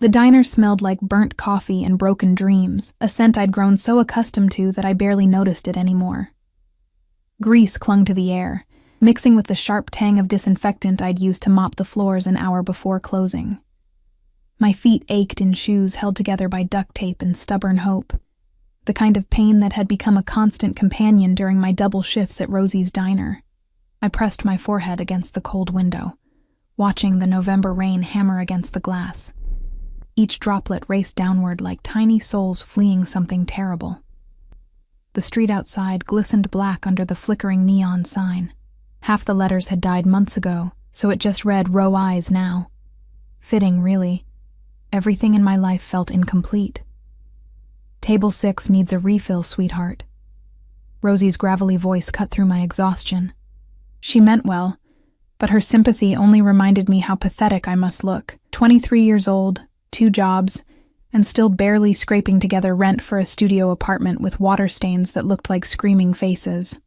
The diner smelled like burnt coffee and broken dreams, a scent I'd grown so accustomed to that I barely noticed it anymore. Grease clung to the air, mixing with the sharp tang of disinfectant I'd used to mop the floors an hour before closing. My feet ached in shoes held together by duct tape and stubborn hope, the kind of pain that had become a constant companion during my double shifts at Rosie's diner. I pressed my forehead against the cold window, watching the November rain hammer against the glass. Each droplet raced downward like tiny souls fleeing something terrible. The street outside glistened black under the flickering neon sign. Half the letters had died months ago, so it just read "Row Eyes" now. Fitting, really. Everything in my life felt incomplete. "Table 6 needs a refill, sweetheart." Rosie's gravelly voice cut through my exhaustion. She meant well, but her sympathy only reminded me how pathetic I must look. 23 years old, 2 jobs, and still barely scraping together rent for a studio apartment with water stains that looked like screaming faces.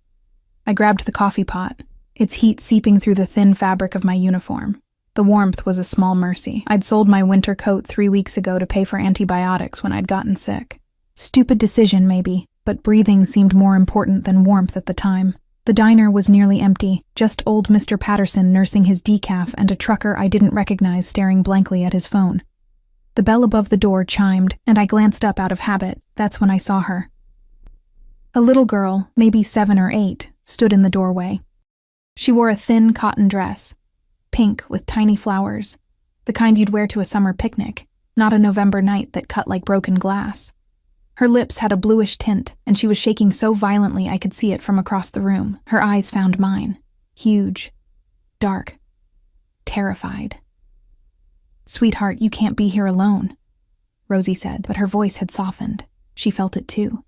I grabbed the coffee pot, its heat seeping through the thin fabric of my uniform. The warmth was a small mercy. I'd sold my winter coat 3 weeks ago to pay for antibiotics when I'd gotten sick. Stupid decision, maybe, but breathing seemed more important than warmth at the time. The diner was nearly empty, just old Mr. Patterson nursing his decaf and a trucker I didn't recognize staring blankly at his phone. The bell above the door chimed, and I glanced up out of habit. That's when I saw her. A little girl, maybe 7 or 8, stood in the doorway. She wore a thin cotton dress, pink with tiny flowers, the kind you'd wear to a summer picnic, not a November night that cut like broken glass. Her lips had a bluish tint, and she was shaking so violently I could see it from across the room. Her eyes found mine, huge, dark, terrified. "Sweetheart, you can't be here alone," Rosie said, but her voice had softened. She felt it too,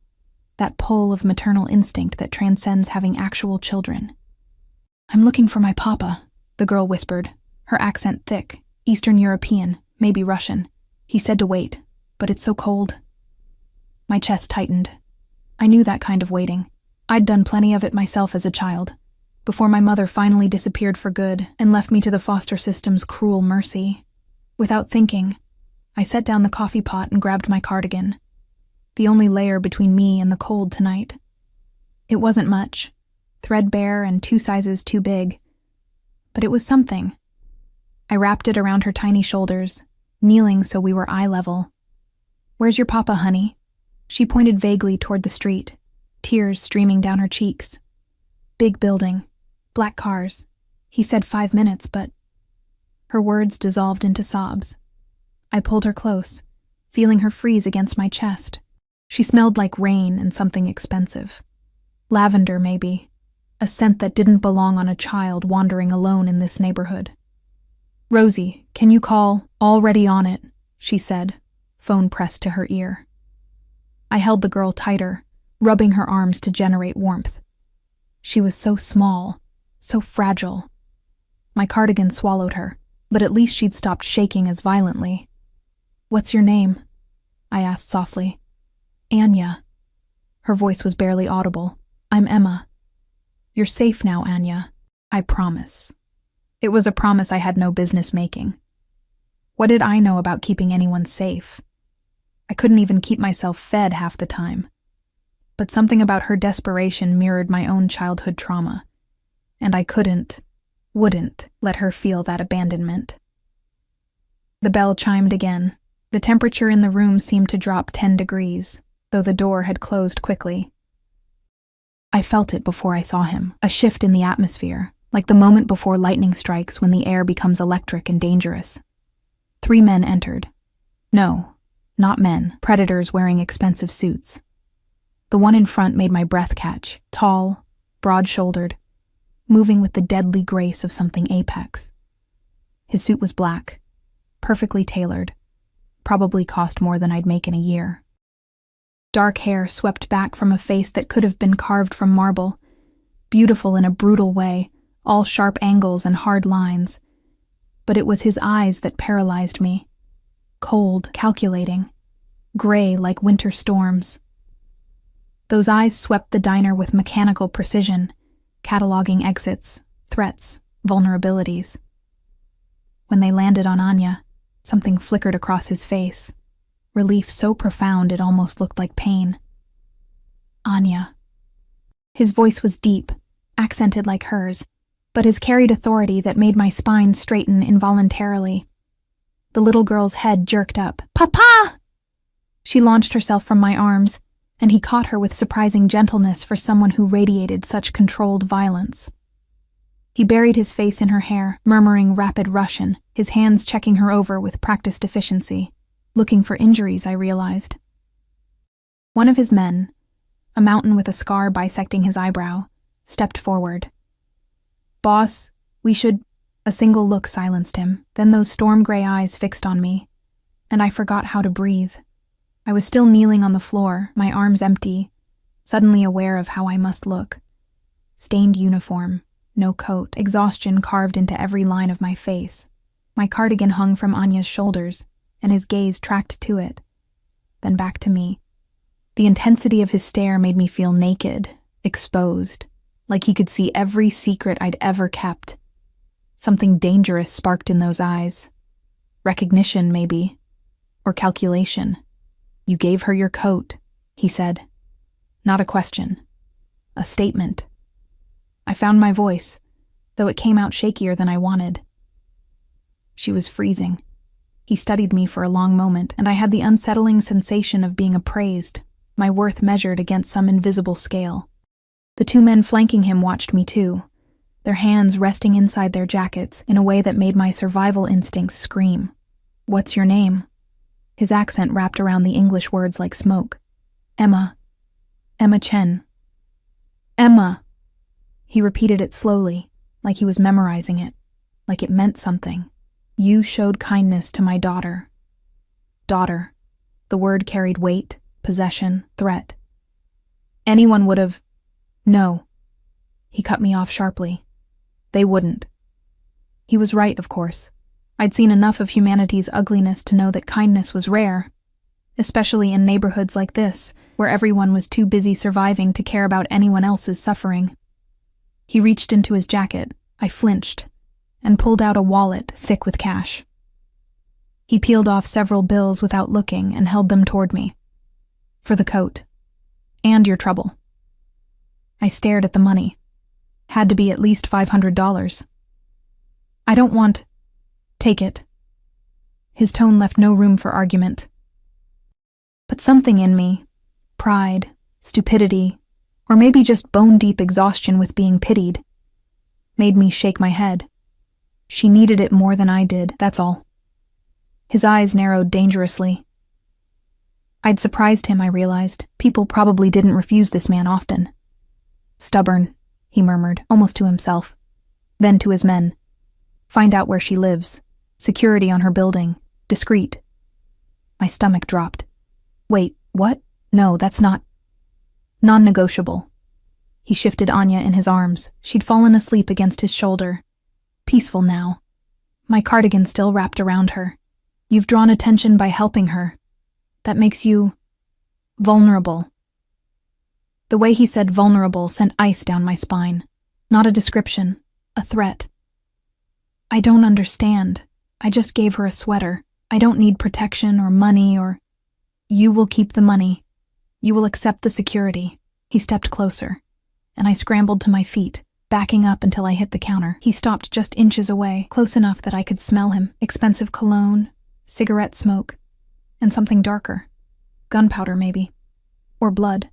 that pull of maternal instinct that transcends having actual children. "I'm looking for my papa," the girl whispered, her accent thick, Eastern European, maybe Russian. "He said to wait, but it's so cold." My chest tightened. I knew that kind of waiting. I'd done plenty of it myself as a child, before my mother finally disappeared for good and left me to the foster system's cruel mercy. Without thinking, I set down the coffee pot and grabbed my cardigan, the only layer between me and the cold tonight. It wasn't much, threadbare and 2 sizes too big, but it was something. I wrapped it around her tiny shoulders, kneeling so we were eye level. "Where's your papa, honey?" She pointed vaguely toward the street, tears streaming down her cheeks. "Big building, black cars. He said 5 minutes, but..." Her words dissolved into sobs. I pulled her close, feeling her freeze against my chest. She smelled like rain and something expensive. Lavender, maybe, a scent that didn't belong on a child wandering alone in this neighborhood. "Rosie, can you call? Already on it," she said, phone pressed to her ear. I held the girl tighter, rubbing her arms to generate warmth. She was so small, so fragile. My cardigan swallowed her, but at least she'd stopped shaking as violently. "What's your name?" I asked softly. "Anya." Her voice was barely audible. "I'm Emma." "You're safe now, Anya. I promise." It was a promise I had no business making. What did I know about keeping anyone safe? I couldn't even keep myself fed half the time. But something about her desperation mirrored my own childhood trauma, and I wouldn't let her feel that abandonment. The bell chimed again. The temperature in the room seemed to drop 10 degrees, though the door had closed quickly. I felt it before I saw him, a shift in the atmosphere, like the moment before lightning strikes when the air becomes electric and dangerous. 3 men entered. No, not men, predators wearing expensive suits. The one in front made my breath catch, tall, broad-shouldered, moving with the deadly grace of something apex. His suit was black, perfectly tailored, probably cost more than I'd make in a year. Dark hair swept back from a face that could have been carved from marble, beautiful in a brutal way, all sharp angles and hard lines. But it was his eyes that paralyzed me. Cold, calculating, gray like winter storms. Those eyes swept the diner with mechanical precision, cataloging exits, threats, vulnerabilities. When they landed on Anya, Something flickered across his face. Relief so profound it almost looked like pain. Anya. His voice was deep, accented like hers, but his carried authority that made my spine straighten involuntarily. The little girl's head jerked up. "Papa!" She launched herself from my arms, and he caught her with surprising gentleness for someone who radiated such controlled violence. He buried his face in her hair, murmuring rapid Russian, his hands checking her over with practiced efficiency. Looking for injuries, I realized. One of his men, a mountain with a scar bisecting his eyebrow, stepped forward. "Boss, we should—" A single look silenced him, then those storm-gray eyes fixed on me, and I forgot how to breathe. I was still kneeling on the floor, my arms empty, suddenly aware of how I must look. Stained uniform, no coat, exhaustion carved into every line of my face. My cardigan hung from Anya's shoulders, and his gaze tracked to it, then back to me. The intensity of his stare made me feel naked, exposed, like he could see every secret I'd ever kept. Something dangerous sparked in those eyes. Recognition, maybe, or calculation. "You gave her your coat," he said. Not a question. A statement. I found my voice, though it came out shakier than I wanted. She was freezing. He studied me for a long moment, and I had the unsettling sensation of being appraised, my worth measured against some invisible scale. The two men flanking him watched me too, their hands resting inside their jackets in a way that made my survival instincts scream. "What's your name?" His accent wrapped around the English words like smoke. "Emma. Emma Chen." "Emma." He repeated it slowly, like he was memorizing it, like it meant something. "You showed kindness to my daughter." Daughter. The word carried weight, possession, threat. Anyone would have— No. He cut me off sharply. They wouldn't. He was right, of course. I'd seen enough of humanity's ugliness to know that kindness was rare, especially in neighborhoods like this, where everyone was too busy surviving to care about anyone else's suffering. He reached into his jacket. I flinched, and pulled out a wallet thick with cash. He peeled off several bills without looking and held them toward me. "For the coat. And your trouble." I stared at the money. Had to be at least $500. "I don't want—" "Take it." His tone left no room for argument. But something in me, pride, stupidity, or maybe just bone-deep exhaustion with being pitied, made me shake my head. She needed it more than I did, that's all. His eyes narrowed dangerously. I'd surprised him, I realized. People probably didn't refuse this man often. "Stubborn," he murmured, almost to himself. Then to his men. "Find out where she lives. Security on her building. Discreet." My stomach dropped. "Wait, what? No, that's not—" "Non-negotiable." He shifted Anya in his arms. She'd fallen asleep against his shoulder. Peaceful now. My cardigan still wrapped around her. "You've drawn attention by helping her. That makes you— vulnerable." The way he said vulnerable sent ice down my spine. Not a description, a threat. "I don't understand. I just gave her a sweater. I don't need protection or money or—" "You will keep the money. You will accept the security." He stepped closer, and I scrambled to my feet, backing up until I hit the counter. He stopped just inches away, close enough that I could smell him. Expensive cologne, cigarette smoke, and something darker. Gunpowder, maybe. Or blood.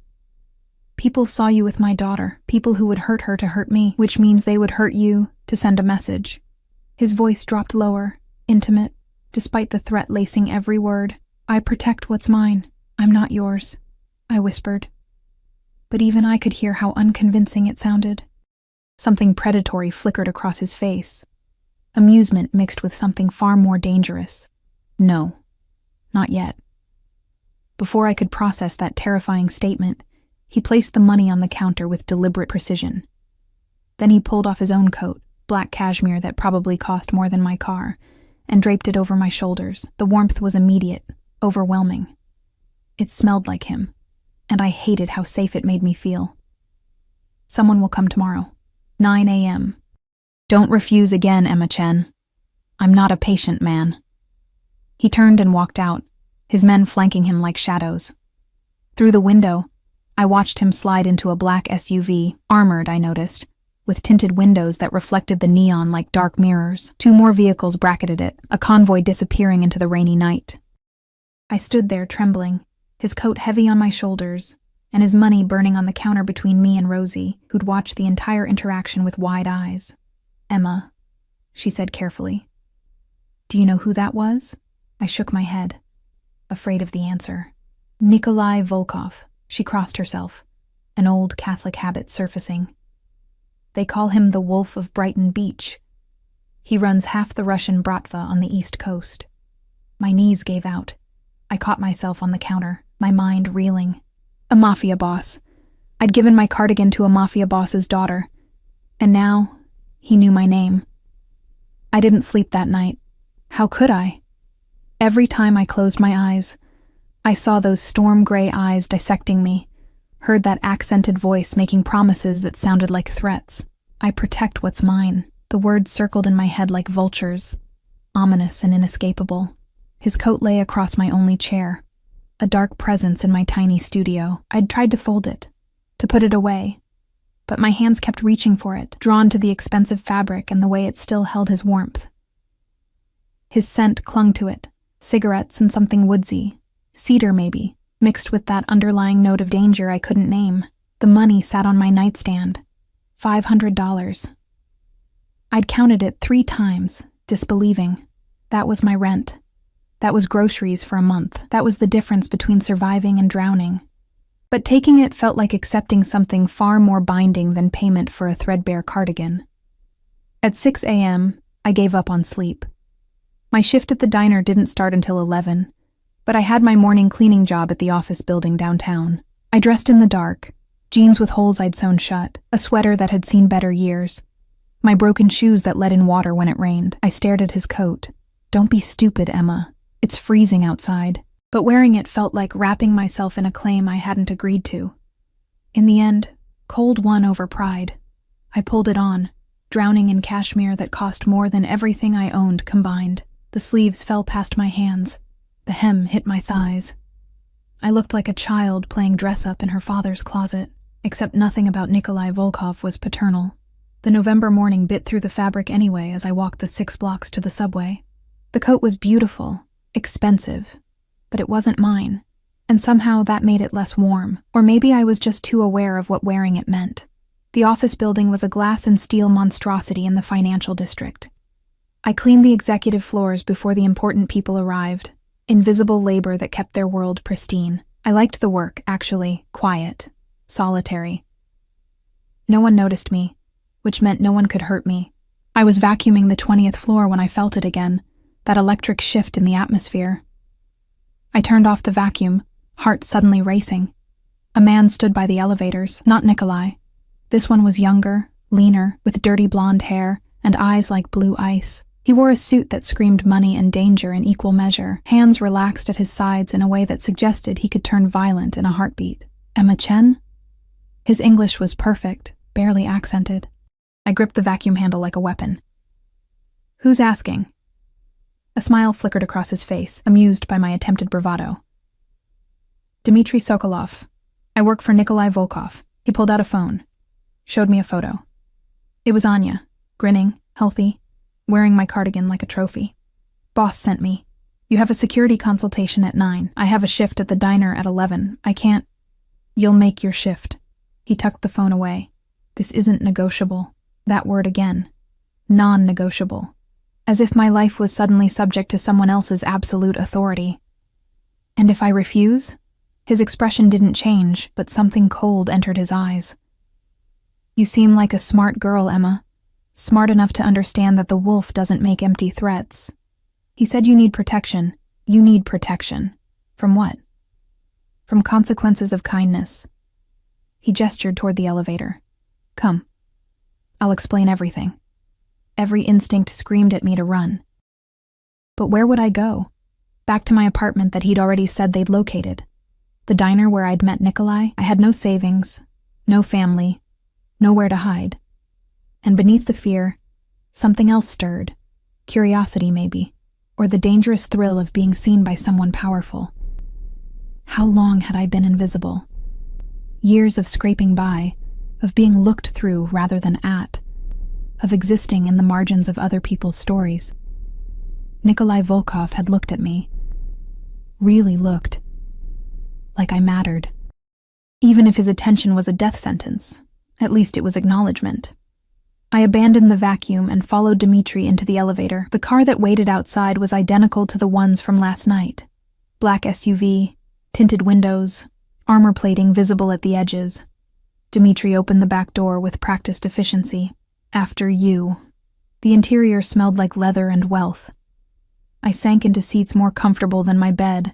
"People saw you with my daughter, people who would hurt her to hurt me, which means they would hurt you to send a message." His voice dropped lower, intimate, despite the threat lacing every word. "I protect what's mine. I'm not yours," I whispered. But even I could hear how unconvincing it sounded. Something predatory flickered across his face. Amusement mixed with something far more dangerous. No, not yet. Before I could process that terrifying statement, he placed the money on the counter with deliberate precision. Then he pulled off his own coat, black cashmere that probably cost more than my car, and draped it over my shoulders. The warmth was immediate, overwhelming. It smelled like him, and I hated how safe it made me feel. "Someone will come tomorrow. 9 a.m. Don't refuse again, Emma Chen. I'm not a patient man." He turned and walked out, his men flanking him like shadows. Through the window, I watched him slide into a black SUV, armored, I noticed, with tinted windows that reflected the neon like dark mirrors. 2 more vehicles bracketed it, a convoy disappearing into the rainy night. I stood there trembling, his coat heavy on my shoulders, and his money burning on the counter between me and Rosie, who'd watched the entire interaction with wide eyes. "Emma," she said carefully. "Do you know who that was?" I shook my head, afraid of the answer. "Nikolai Volkov," she crossed herself, an old Catholic habit surfacing. "They call him the Wolf of Brighton Beach. He runs half the Russian Bratva on the East Coast." My knees gave out. I caught myself on the counter, my mind reeling. A mafia boss. I'd given my cardigan to a mafia boss's daughter. And now, he knew my name. I didn't sleep that night. How could I? Every time I closed my eyes, I saw those storm-gray eyes dissecting me, heard that accented voice making promises that sounded like threats. "I protect what's mine." The words circled in my head like vultures, ominous and inescapable. His coat lay across my only chair, a dark presence in my tiny studio. I'd tried to fold it, to put it away, but my hands kept reaching for it, drawn to the expensive fabric and the way it still held his warmth. His scent clung to it, cigarettes and something woodsy, cedar maybe, mixed with that underlying note of danger I couldn't name. The money sat on my nightstand. $500. I'd counted it 3 times, disbelieving. That was my rent. That was groceries for a month. That was the difference between surviving and drowning. But taking it felt like accepting something far more binding than payment for a threadbare cardigan. At 6 a.m., I gave up on sleep. My shift at the diner didn't start until 11, but I had my morning cleaning job at the office building downtown. I dressed in the dark, jeans with holes I'd sewn shut, a sweater that had seen better years, my broken shoes that let in water when it rained. I stared at his coat. "Don't be stupid, Emma. It's freezing outside." But wearing it felt like wrapping myself in a claim I hadn't agreed to. In the end, cold won over pride. I pulled it on, drowning in cashmere that cost more than everything I owned combined. The sleeves fell past my hands. The hem hit my thighs. I looked like a child playing dress-up in her father's closet, except nothing about Nikolai Volkov was paternal. The November morning bit through the fabric anyway as I walked the 6 blocks to the subway. The coat was beautiful, expensive, but it wasn't mine, and somehow that made it less warm, or maybe I was just too aware of what wearing it meant. The office building was a glass and steel monstrosity in the financial district. I cleaned the executive floors before the important people arrived, invisible labor that kept their world pristine. I liked the work, actually, quiet, solitary. No one noticed me, which meant no one could hurt me. I was vacuuming the 20th floor when I felt it again, that electric shift in the atmosphere. I turned off the vacuum, heart suddenly racing. A man stood by the elevators, not Nikolai. This one was younger, leaner, with dirty blonde hair and eyes like blue ice. He wore a suit that screamed money and danger in equal measure, hands relaxed at his sides in a way that suggested he could turn violent in a heartbeat. Emma Chen? His English was perfect, barely accented. I gripped the vacuum handle like a weapon. "Who's asking?" A smile flickered across his face, amused by my attempted bravado. "Dmitry Sokolov. I work for Nikolai Volkov." He pulled out a phone, showed me a photo. It was Anya, grinning, healthy, wearing my cardigan like a trophy. "Boss sent me. You have a security consultation at 9. I have a shift at the diner at 11. I can't." "You'll make your shift." He tucked the phone away. "This isn't negotiable." That word again. Non-negotiable. As if my life was suddenly subject to someone else's absolute authority. "And if I refuse?" His expression didn't change, but something cold entered his eyes. "You seem like a smart girl, Emma. Smart enough to understand that the wolf doesn't make empty threats. He said you need protection. You need protection. From what? From consequences of kindness." He gestured toward the elevator. "Come. I'll explain everything." Every instinct screamed at me to run. But where would I go? Back to my apartment that he'd already said they'd located. The diner where I'd met Nikolai. I had no savings, no family, nowhere to hide. And beneath the fear, something else stirred. Curiosity, maybe. or the dangerous thrill of being seen by someone powerful. How long had I been invisible? Years of scraping by, of being looked through rather than at, of existing in the margins of other people's stories. Nikolai Volkov had looked at me. Really looked. Like I mattered. Even if his attention was a death sentence, at least it was acknowledgement. I abandoned the vacuum and followed Dmitri into the elevator. The car that waited outside was identical to the ones from last night. Black SUV, tinted windows, armor plating visible at the edges. Dmitri opened the back door with practiced efficiency. After you. The interior smelled like leather and wealth. I sank into seats more comfortable than my bed,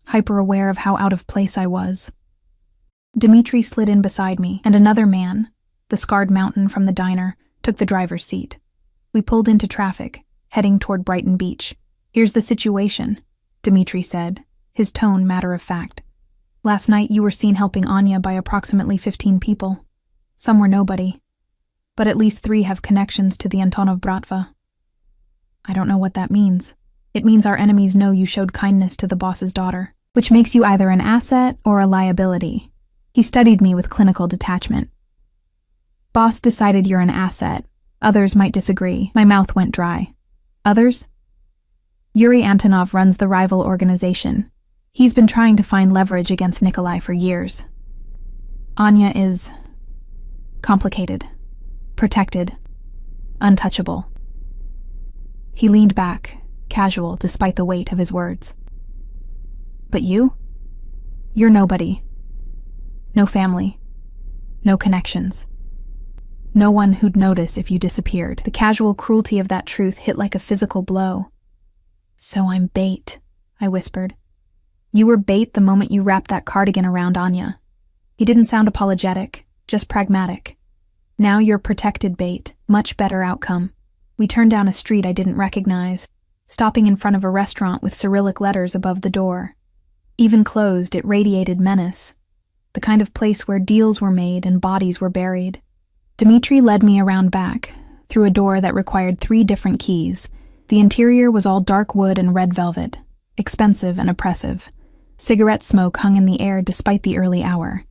hyper-aware of how out of place I was. Dmitri slid in beside me, and another man, the scarred mountain from the diner, took the driver's seat. We pulled into traffic, heading toward Brighton Beach. "Here's the situation," Dmitri said, his tone matter-of-fact. "Last night you were seen helping Anya by approximately 15 people. Some were nobody. But at least 3 have connections to the Antonov Bratva." "I don't know what that means." "It means our enemies know you showed kindness to the boss's daughter, which makes you either an asset or a liability." He studied me with clinical detachment. "Boss decided you're an asset. Others might disagree." My mouth went dry. "Others?" "Yuri Antonov runs the rival organization. He's been trying to find leverage against Nikolai for years. Anya is complicated, protected, untouchable." He leaned back, casual despite the weight of his words. "But you? You're nobody. No family. No connections. No one who'd notice if you disappeared." The casual cruelty of that truth hit like a physical blow. "So I'm bait," I whispered. "You were bait the moment you wrapped that cardigan around Anya." He didn't sound apologetic, just pragmatic. "Now you're protected bait. Much better outcome." We turned down a street I didn't recognize, stopping in front of a restaurant with Cyrillic letters above the door. Even closed, it radiated menace. The kind of place where deals were made and bodies were buried. Dmitri led me around back, through a door that required 3 different keys. The interior was all dark wood and red velvet, expensive and oppressive. Cigarette smoke hung in the air despite the early hour.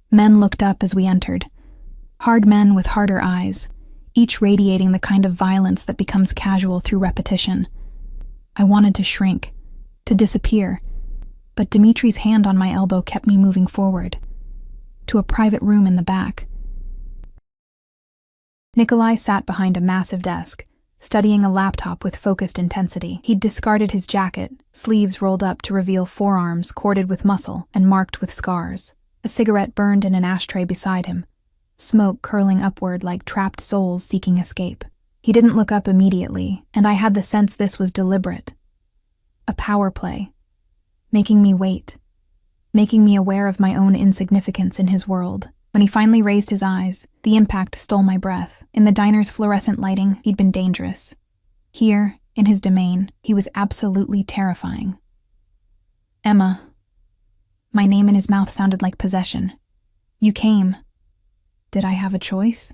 Men looked up as we entered. Hard men with harder eyes, each radiating the kind of violence that becomes casual through repetition. I wanted to shrink, to disappear, but Dmitri's hand on my elbow kept me moving forward, to a private room in the back. Nikolai sat behind a massive desk, studying a laptop with focused intensity. He'd discarded his jacket, sleeves rolled up to reveal forearms corded with muscle and marked with scars. A cigarette burned in an ashtray beside him, smoke curling upward like trapped souls seeking escape. He didn't look up immediately, and I had the sense this was deliberate. A power play, making me wait, making me aware of my own insignificance in his world. When he finally raised his eyes, the impact stole my breath. In the diner's fluorescent lighting, he'd been dangerous. Here, in his domain, he was absolutely terrifying. "Emma." My name in his mouth sounded like possession. "You came." Did I have a choice?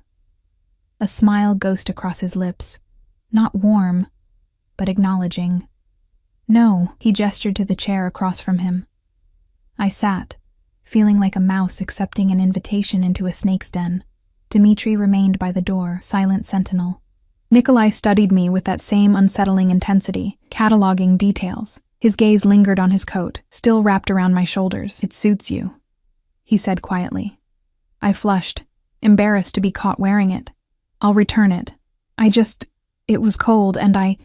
A smile ghosted across his lips. Not warm, but acknowledging. "No," he gestured to the chair across from him. I sat, feeling like a mouse accepting an invitation into a snake's den. Dmitri remained by the door, silent sentinel. Nikolai studied me with that same unsettling intensity, cataloging details. His gaze lingered on his coat, still wrapped around my shoulders. "It suits you," he said quietly. I flushed, embarrassed to be caught wearing it. "I'll return it. It was cold and I..."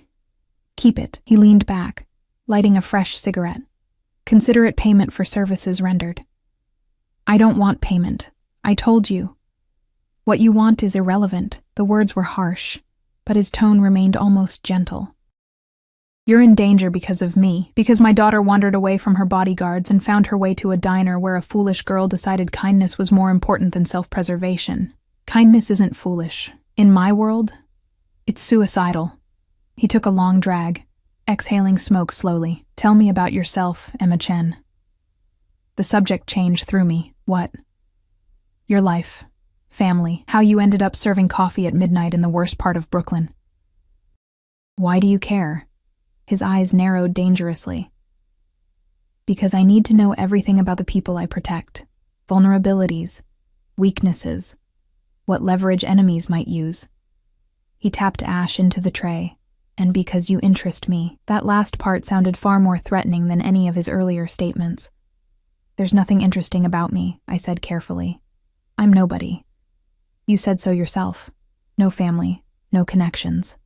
"Keep it." He leaned back, lighting a fresh cigarette. "Consider it payment for services rendered." "I don't want payment. I told you." "What you want is irrelevant." The words were harsh, but his tone remained almost gentle. "You're in danger because of me, because my daughter wandered away from her bodyguards and found her way to a diner where a foolish girl decided kindness was more important than self-preservation. Kindness isn't foolish. In my world, it's suicidal." He took a long drag, exhaling smoke slowly. "Tell me about yourself, Emma Chen." The subject changed through me. "What?" "Your life, family, how you ended up serving coffee at midnight in the worst part of Brooklyn." "Why do you care?" His eyes narrowed dangerously. Because I need to know everything about the people I protect. Vulnerabilities, weaknesses, what leverage enemies might use. He tapped ash into the tray. And because you interest me. That last part sounded far more threatening than any of his earlier statements. There's nothing interesting about me, I said carefully. I'm nobody. You said so yourself. No family, no connections.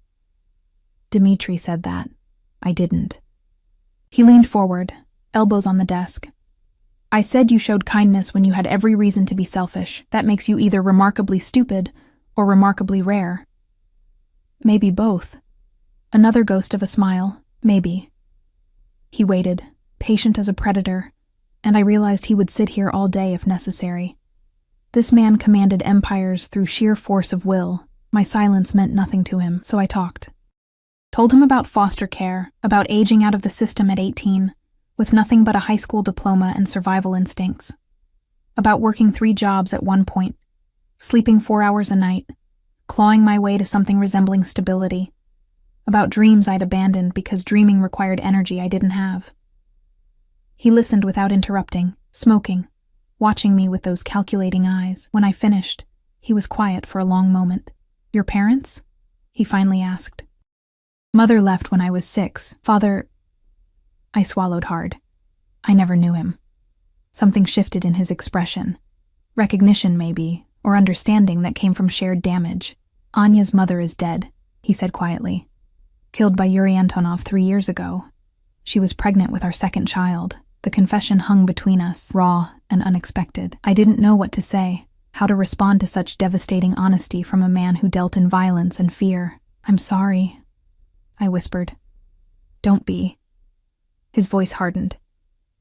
Dmitri said that. I didn't. He leaned forward, elbows on the desk. I said you showed kindness when you had every reason to be selfish. That makes you either remarkably stupid or remarkably rare. Maybe both. Another ghost of a smile, maybe. He waited, patient as a predator, and I realized he would sit here all day if necessary. This man commanded empires through sheer force of will. My silence meant nothing to him, so I talked. Told him about foster care, about aging out of the system at 18, with nothing but a high school diploma and survival instincts. About working 3 jobs at one point, sleeping 4 hours a night, clawing my way to something resembling stability. About dreams I'd abandoned because dreaming required energy I didn't have. He listened without interrupting, smoking, watching me with those calculating eyes. When I finished, he was quiet for a long moment. Your parents? He finally asked. Mother left when I was 6. Father... I swallowed hard. I never knew him. Something shifted in his expression. Recognition, maybe, or understanding that came from shared damage. Anya's mother is dead, he said quietly. Killed by Yuri Antonov 3 years ago. She was pregnant with our second child. The confession hung between us, raw and unexpected. I didn't know what to say, how to respond to such devastating honesty from a man who dealt in violence and fear. I'm sorry, I whispered. Don't be. His voice hardened.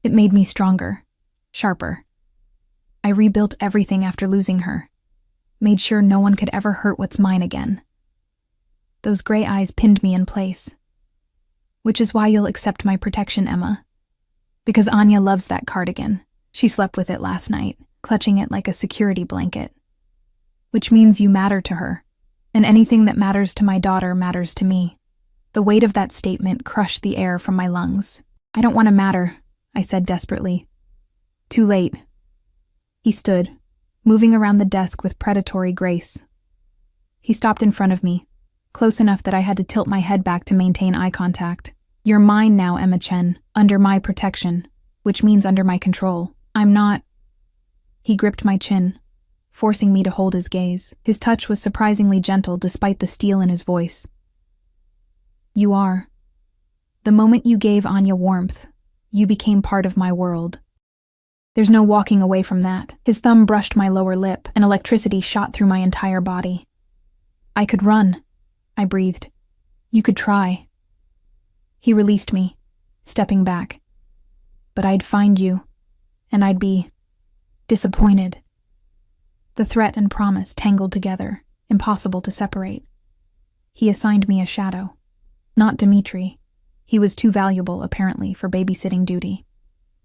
It made me stronger, sharper. I rebuilt everything after losing her. Made sure no one could ever hurt what's mine again. Those gray eyes pinned me in place. Which is why you'll accept my protection, Emma. Because Anya loves that cardigan. She slept with it last night, clutching it like a security blanket. Which means you matter to her. And anything that matters to my daughter matters to me. The weight of that statement crushed the air from my lungs. I don't want to matter, I said desperately. Too late. He stood, moving around the desk with predatory grace. He stopped in front of me, close enough that I had to tilt my head back to maintain eye contact. You're mine now, Emma Chen, under my protection, which means under my control. I'm not... He gripped my chin, forcing me to hold his gaze. His touch was surprisingly gentle despite the steel in his voice. You are. The moment you gave Anya warmth, you became part of my world. There's no walking away from that. His thumb brushed my lower lip, and electricity shot through my entire body. I could run, I breathed. You could try. He released me, stepping back. But I'd find you, and I'd be disappointed. The threat and promise tangled together, impossible to separate. He assigned me a shadow. Not Dmitri. He was too valuable, apparently, for babysitting duty.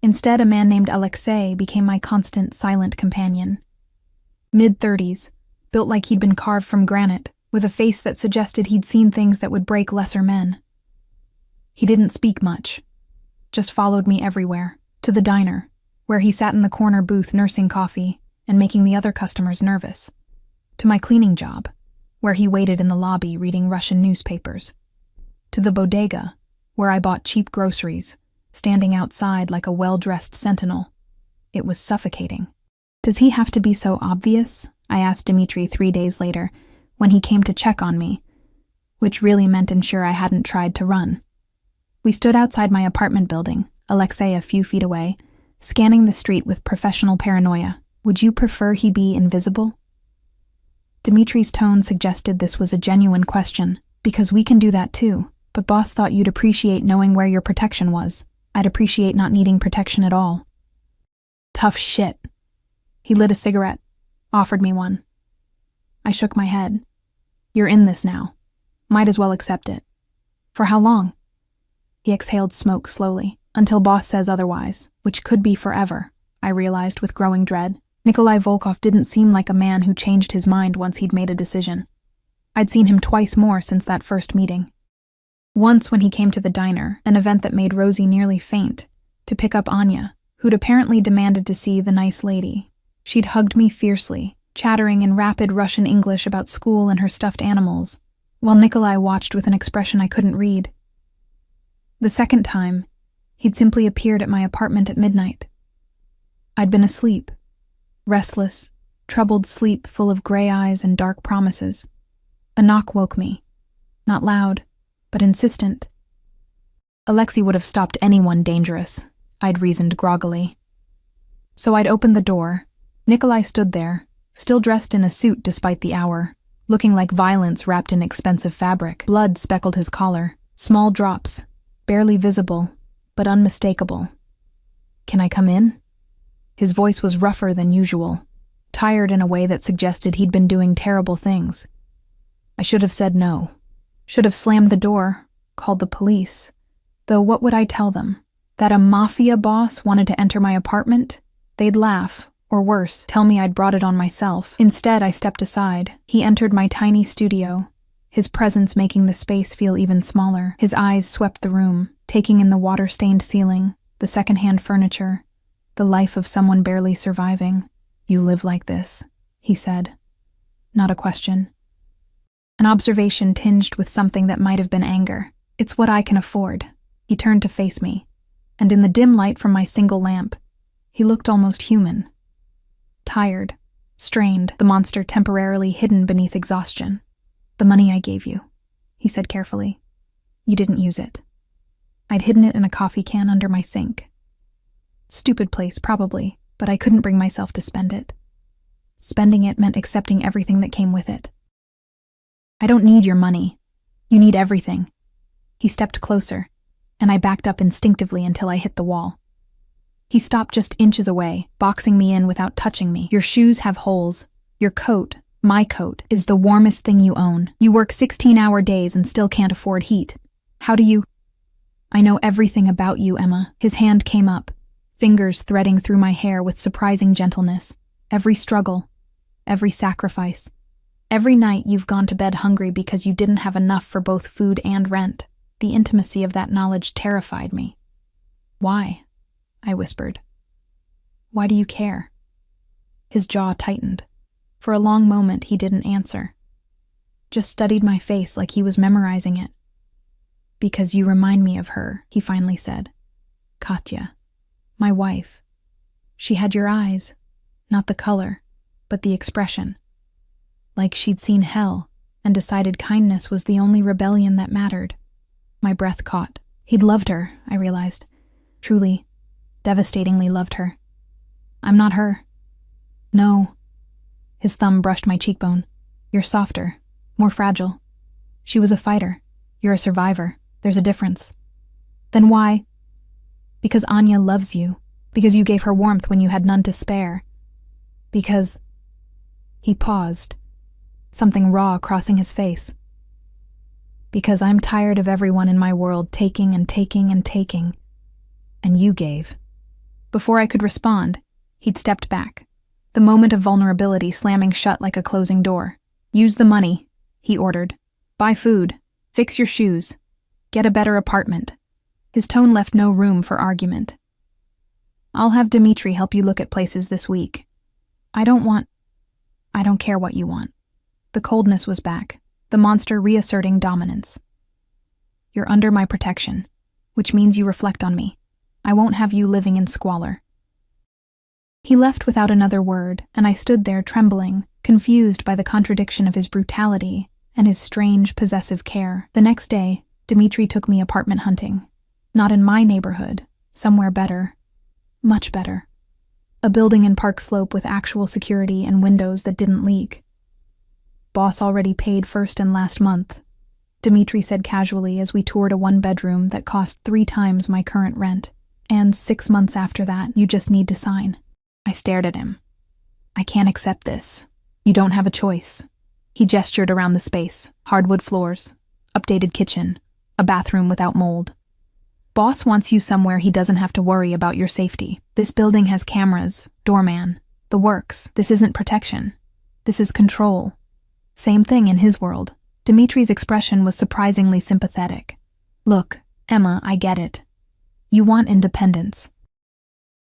Instead, a man named Alexei became my constant, silent companion. Mid-30s, built like he'd been carved from granite, with a face that suggested he'd seen things that would break lesser men. He didn't speak much, just followed me everywhere, to the diner, where he sat in the corner booth nursing coffee and making the other customers nervous, to my cleaning job, where he waited in the lobby reading Russian newspapers, to the bodega, where I bought cheap groceries, standing outside like a well-dressed sentinel. It was suffocating. Does he have to be so obvious? I asked Dmitri 3 days later, when he came to check on me, which really meant ensure I hadn't tried to run. We stood outside my apartment building, Alexei a few feet away, scanning the street with professional paranoia. Would you prefer he be invisible? Dmitri's tone suggested this was a genuine question, because we can do that too, but boss thought you'd appreciate knowing where your protection was. I'd appreciate not needing protection at all. Tough shit. He lit a cigarette, offered me one. I shook my head. You're in this now. Might as well accept it. For how long? He exhaled smoke slowly, until boss says otherwise, which could be forever, I realized with growing dread. Nikolai Volkov didn't seem like a man who changed his mind once he'd made a decision. I'd seen him twice more since that first meeting. Once when he came to the diner, an event that made Rosie nearly faint, to pick up Anya, who'd apparently demanded to see the nice lady. She'd hugged me fiercely, chattering in rapid Russian English about school and her stuffed animals, while Nikolai watched with an expression I couldn't read. The second time, he'd simply appeared at my apartment at midnight. I'd been asleep, restless, troubled sleep full of gray eyes and dark promises. A knock woke me, not loud, but insistent. Alexei would have stopped anyone dangerous, I'd reasoned groggily. So I'd opened the door. Nikolai stood there, still dressed in a suit despite the hour, looking like violence wrapped in expensive fabric. Blood speckled his collar, small drops, barely visible, but unmistakable. "Can I come in?" His voice was rougher than usual, tired in a way that suggested he'd been doing terrible things. I should have said no. Should have slammed the door, called the police. Though what would I tell them? That a mafia boss wanted to enter my apartment? They'd laugh, or worse, tell me I'd brought it on myself. Instead, I stepped aside. He entered my tiny studio, his presence making the space feel even smaller. His eyes swept the room, taking in the water-stained ceiling, the second-hand furniture, the life of someone barely surviving. "You live like this," he said. Not a question. An observation tinged with something that might have been anger. "It's what I can afford." He turned to face me, and in the dim light from my single lamp, he looked almost human. Tired, strained, the monster temporarily hidden beneath exhaustion. "The money I gave you," he said carefully. "You didn't use it. I'd hidden it in a coffee can under my sink. Stupid place, probably, but I couldn't bring myself to spend it. Spending it meant accepting everything that came with it. I don't need your money. You need everything." He stepped closer, and I backed up instinctively until I hit the wall. He stopped just inches away, boxing me in without touching me. "Your shoes have holes. Your coat, my coat, is the warmest thing you own. You work 16-hour days and still can't afford heat. How do you—" "I know everything about you, Emma." His hand came up, fingers threading through my hair with surprising gentleness. "Every struggle, every sacrifice. Every night you've gone to bed hungry because you didn't have enough for both food and rent." The intimacy of that knowledge terrified me. "Why?" I whispered. "Why do you care?" His jaw tightened. For a long moment he didn't answer. Just studied my face like he was memorizing it. "Because you remind me of her," he finally said. "Katya. My wife. She had your eyes. Not the color, but the expression. Like she'd seen hell and decided kindness was the only rebellion that mattered." My breath caught. He'd loved her, I realized. Truly, devastatingly loved her. "I'm not her." "No." His thumb brushed my cheekbone. "You're softer, more fragile. She was a fighter. You're a survivor. There's a difference." "Then why?" "Because Anya loves you. Because you gave her warmth when you had none to spare. Because—" He paused, something raw crossing his face. "Because I'm tired of everyone in my world taking and taking and taking. And you gave." Before I could respond, he'd stepped back, the moment of vulnerability slamming shut like a closing door. "Use the money," he ordered. "Buy food. Fix your shoes. Get a better apartment." His tone left no room for argument. "I'll have Dmitri help you look at places this week. I don't care what you want." The coldness was back, the monster reasserting dominance. "You're under my protection, which means you reflect on me. I won't have you living in squalor." He left without another word, and I stood there trembling, confused by the contradiction of his brutality and his strange, possessive care. The next day, Dmitri took me apartment hunting. Not in my neighborhood, somewhere better. Much better. A building in Park Slope with actual security and windows that didn't leak. "Boss already paid first and last month," Dmitri said casually as we toured a one-bedroom that cost 3 times my current rent. "And 6 months after that, you just need to sign." I stared at him. "I can't accept this. You don't have a choice." He gestured around the space. Hardwood floors, updated kitchen, a bathroom without mold. "Boss wants you somewhere he doesn't have to worry about your safety. This building has cameras, doorman, the works. This isn't protection. This is control." Same thing in his world. Dmitri's expression was surprisingly sympathetic. Look, Emma, I get it. You want independence.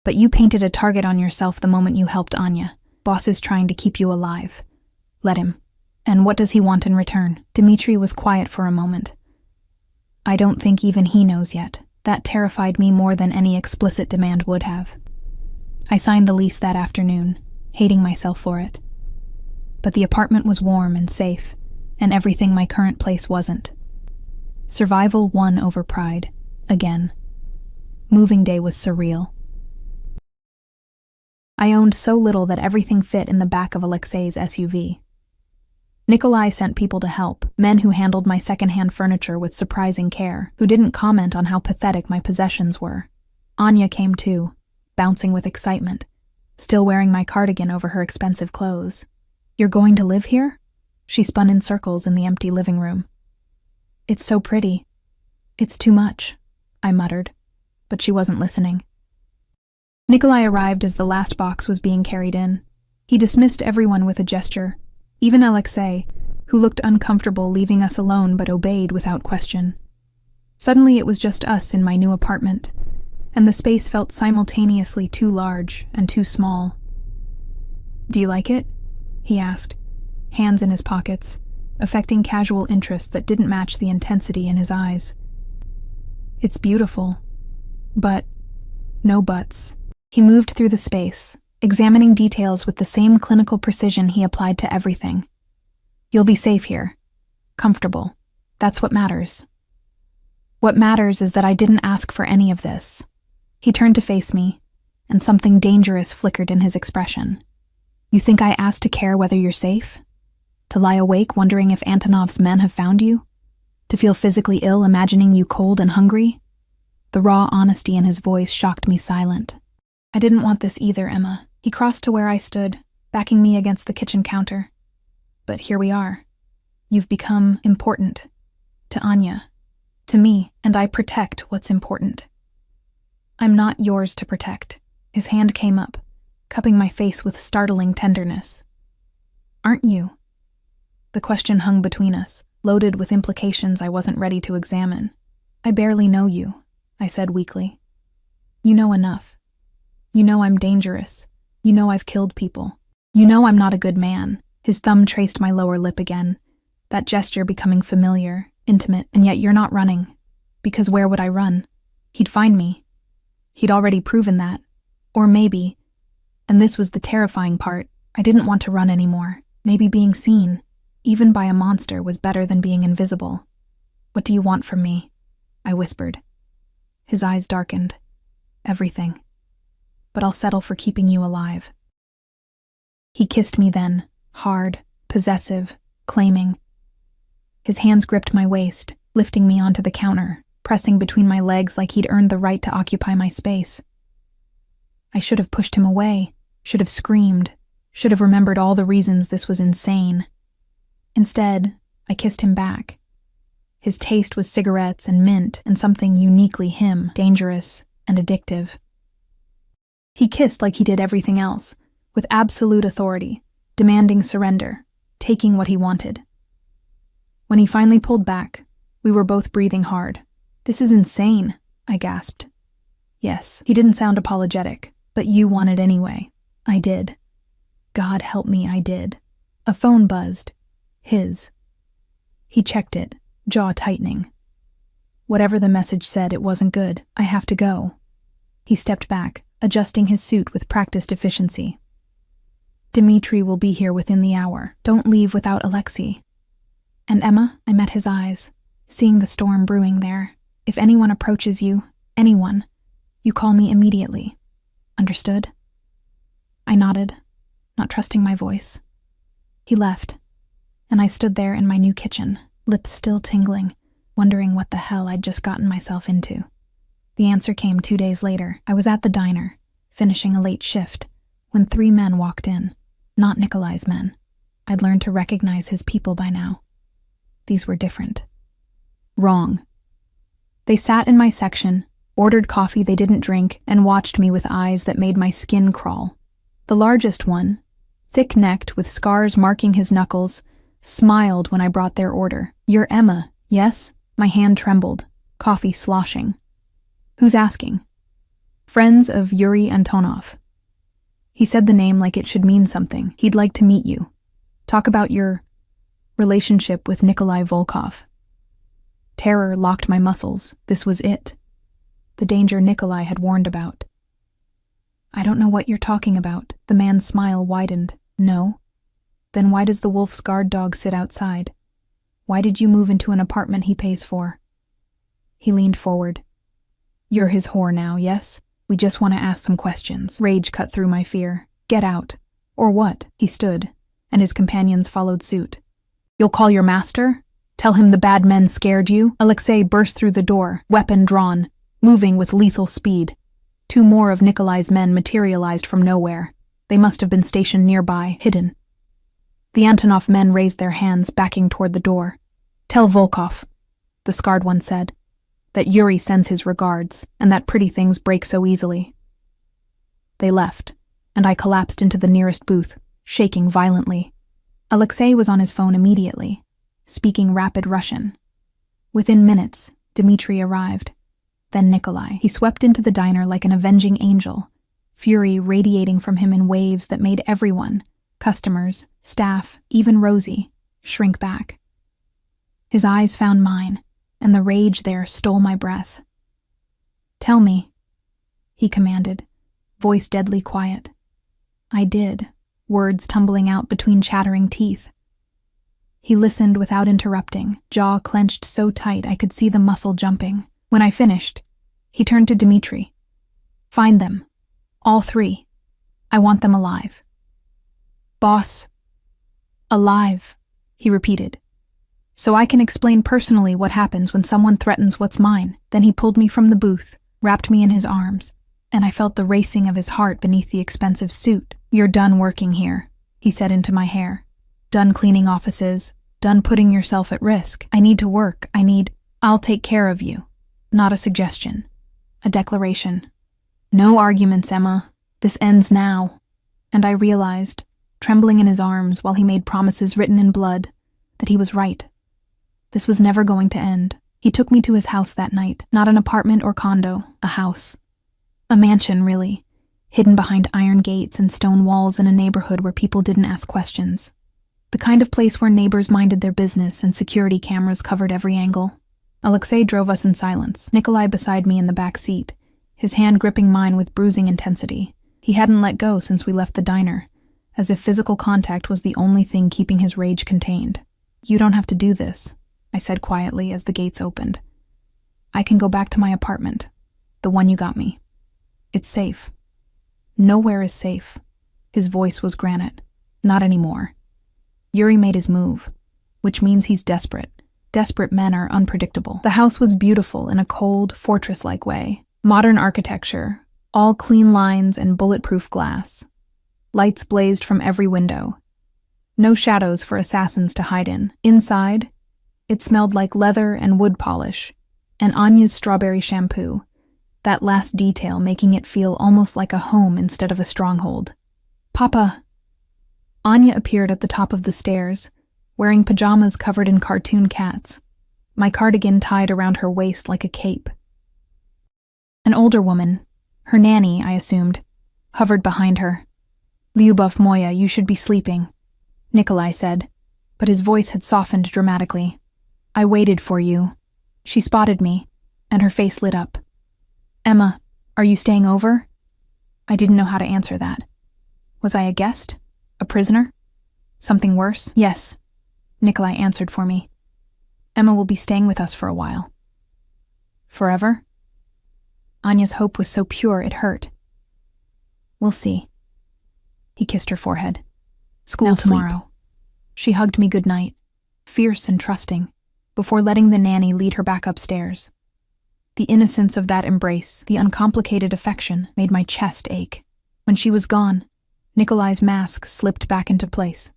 But you painted a target on yourself the moment you helped Anya. Boss is trying to keep you alive. Let him. And what does he want in return? Dmitri was quiet for a moment. I don't think even he knows yet. That terrified me more than any explicit demand would have. I signed the lease that afternoon, hating myself for it. But the apartment was warm and safe, and everything my current place wasn't. Survival won over pride, again. Moving day was surreal. I owned so little that everything fit in the back of Alexei's SUV. Nikolai sent people to help, men who handled my secondhand furniture with surprising care, who didn't comment on how pathetic my possessions were. Anya came too, bouncing with excitement, still wearing my cardigan over her expensive clothes. You're going to live here? She spun in circles in the empty living room. It's so pretty. It's too much, I muttered, but she wasn't listening. Nikolai arrived as the last box was being carried in. He dismissed everyone with a gesture, even Alexei, who looked uncomfortable leaving us alone but obeyed without question. Suddenly it was just us in my new apartment, and the space felt simultaneously too large and too small. Do you like it? He asked, hands in his pockets, affecting casual interest that didn't match the intensity in his eyes. It's beautiful, but no buts. He moved through the space, examining details with the same clinical precision he applied to everything. You'll be safe here. Comfortable. That's what matters. What matters is that I didn't ask for any of this. He turned to face me, and something dangerous flickered in his expression. You think I asked to care whether you're safe? To lie awake wondering if Antonov's men have found you? To feel physically ill imagining you cold and hungry? The raw honesty in his voice shocked me silent. I didn't want this either, Emma. He crossed to where I stood, backing me against the kitchen counter. But here we are. You've become important. To Anya. To me, and I protect what's important. I'm not yours to protect. His hand came up, cupping my face with startling tenderness. Aren't you? The question hung between us, loaded with implications I wasn't ready to examine. I barely know you, I said weakly. You know enough. You know I'm dangerous. You know I've killed people. You know I'm not a good man. His thumb traced my lower lip again, that gesture becoming familiar, intimate, and yet you're not running. Because where would I run? He'd find me. He'd already proven that. Or maybe, and this was the terrifying part, I didn't want to run anymore. Maybe being seen, even by a monster, was better than being invisible. What do you want from me? I whispered. His eyes darkened. Everything. But I'll settle for keeping you alive. He kissed me then, hard, possessive, claiming. His hands gripped my waist, lifting me onto the counter, pressing between my legs like he'd earned the right to occupy my space. I should have pushed him away, should have screamed, should have remembered all the reasons this was insane. Instead, I kissed him back. His taste was cigarettes and mint and something uniquely him, dangerous and addictive. He kissed like he did everything else, with absolute authority, demanding surrender, taking what he wanted. When he finally pulled back, we were both breathing hard. This is insane, I gasped. Yes, he didn't sound apologetic, but you wanted anyway. I did. God help me, I did. A phone buzzed. His. He checked it, jaw tightening. Whatever the message said, it wasn't good. I have to go. He stepped back, adjusting his suit with practiced efficiency. Dmitri will be here within the hour. Don't leave without Alexei. And Emma, I met his eyes, seeing the storm brewing there. If anyone approaches you, anyone, you call me immediately. Understood? I nodded, not trusting my voice. He left, and I stood there in my new kitchen, lips still tingling, wondering what the hell I'd just gotten myself into. The answer came 2 days later. I was at the diner, finishing a late shift, when 3 men walked in. Not Nikolai's men. I'd learned to recognize his people by now. These were different. Wrong. They sat in my section, ordered coffee they didn't drink, and watched me with eyes that made my skin crawl. The largest one, thick-necked with scars marking his knuckles, smiled when I brought their order. You're Emma, yes? My hand trembled. coffee sloshing. Who's asking? Friends of Yuri Antonov. He said the name like it should mean something. He'd like to meet you. Talk about your relationship with Nikolai Volkov. Terror locked my muscles. This was it. The danger Nikolai had warned about. I don't know what you're talking about. The man's smile widened. No? Then why does the wolf's guard dog sit outside? Why did you move into an apartment he pays for? He leaned forward. You're his whore now, yes? We just want to ask some questions. Rage cut through my fear. Get out. Or what? He stood, and his companions followed suit. You'll call your master? Tell him the bad men scared you? Alexei burst through the door, weapon drawn, moving with lethal speed. 2 more of Nikolai's men materialized from nowhere. They must have been stationed nearby, hidden. The Antonov men raised their hands, backing toward the door. Tell Volkov, the scarred one said, that Yuri sends his regards, and that pretty things break so easily. They left, and I collapsed into the nearest booth, shaking violently. Alexei was on his phone immediately, speaking rapid Russian. Within minutes, Dmitri arrived. Then Nikolai. He swept into the diner like an avenging angel, fury radiating from him in waves that made everyone, customers, staff, even Rosie, shrink back. His eyes found mine, and the rage there stole my breath. Tell me, he commanded, voice deadly quiet. I did, words tumbling out between chattering teeth. He listened without interrupting, jaw clenched so tight I could see the muscle jumping. When I finished, he turned to Dmitri. Find them. All 3. I want them alive. Boss. Alive, he repeated. So I can explain personally what happens when someone threatens what's mine. Then he pulled me from the booth, wrapped me in his arms, and I felt the racing of his heart beneath the expensive suit. You're done working here, he said into my hair. Done cleaning offices, done putting yourself at risk. I need to work. I'll take care of you. Not a suggestion. A declaration. No arguments, Emma. This ends now. And I realized, trembling in his arms while he made promises written in blood, that he was right. This was never going to end. He took me to his house that night. Not an apartment or condo, a house. A mansion, really, hidden behind iron gates and stone walls in a neighborhood where people didn't ask questions. The kind of place where neighbors minded their business and security cameras covered every angle. Alexei drove us in silence, Nikolai beside me in the back seat, his hand gripping mine with bruising intensity. He hadn't let go since we left the diner, as if physical contact was the only thing keeping his rage contained. You don't have to do this, I said quietly as the gates opened. I can go back to my apartment, the one you got me. It's safe. Nowhere is safe. His voice was granite. Not anymore. Yuri made his move, which means he's desperate. Desperate men are unpredictable. The house was beautiful in a cold, fortress-like way. Modern architecture, all clean lines and bulletproof glass. Lights blazed from every window. No shadows for assassins to hide in. Inside, it smelled like leather and wood polish, and Anya's strawberry shampoo, that last detail making it feel almost like a home instead of a stronghold. Papa! Anya appeared at the top of the stairs, wearing pajamas covered in cartoon cats, my cardigan tied around her waist like a cape. An older woman, her nanny, I assumed, hovered behind her. Lyubov Moya, you should be sleeping, Nikolai said, but his voice had softened dramatically. I waited for you. She spotted me, and her face lit up. Emma, are you staying over? I didn't know how to answer that. Was I a guest? A prisoner? Something worse? Yes, Nikolai answered for me. Emma will be staying with us for a while. Forever? Anya's hope was so pure it hurt. We'll see. He kissed her forehead. School tomorrow. She hugged me goodnight, fierce and trusting, before letting the nanny lead her back upstairs. The innocence of that embrace, the uncomplicated affection, made my chest ache. When she was gone, Nikolai's mask slipped back into place.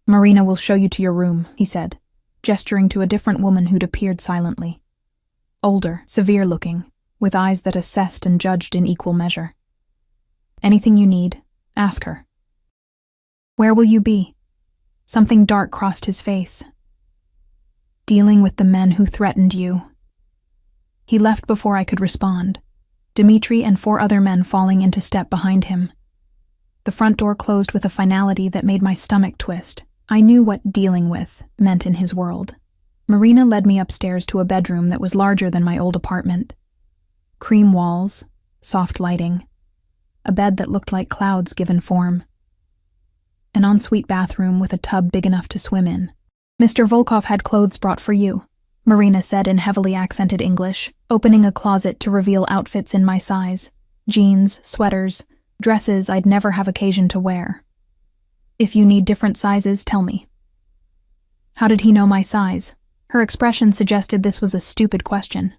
Marina will show you to your room, he said, gesturing to a different woman who'd appeared silently. Older, severe-looking, with eyes that assessed and judged in equal measure. Anything you need, ask her. Where will you be? Something dark crossed his face. Dealing with the men who threatened you. He left before I could respond, Dmitri and 4 other men falling into step behind him. The front door closed with a finality that made my stomach twist. I knew what dealing with meant in his world. Marina led me upstairs to a bedroom that was larger than my old apartment. Cream walls, soft lighting, a bed that looked like clouds given form. An ensuite bathroom with a tub big enough to swim in. "Mr. Volkov had clothes brought for you," Marina said in heavily accented English, opening a closet to reveal outfits in my size. Jeans, sweaters, dresses I'd never have occasion to wear. "If you need different sizes, tell me." How did he know my size? Her expression suggested this was a stupid question.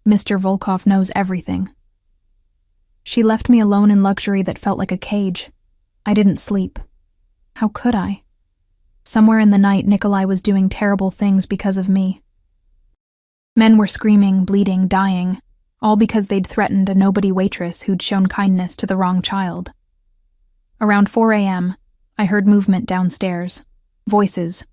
Mr. Volkov knows everything. She left me alone in luxury that felt like a cage. I didn't sleep. How could I? Somewhere in the night, Nikolai was doing terrible things because of me. Men were screaming, bleeding, dying, all because they'd threatened a nobody waitress who'd shown kindness to the wrong child. Around 4 a.m., I heard movement downstairs. Voices.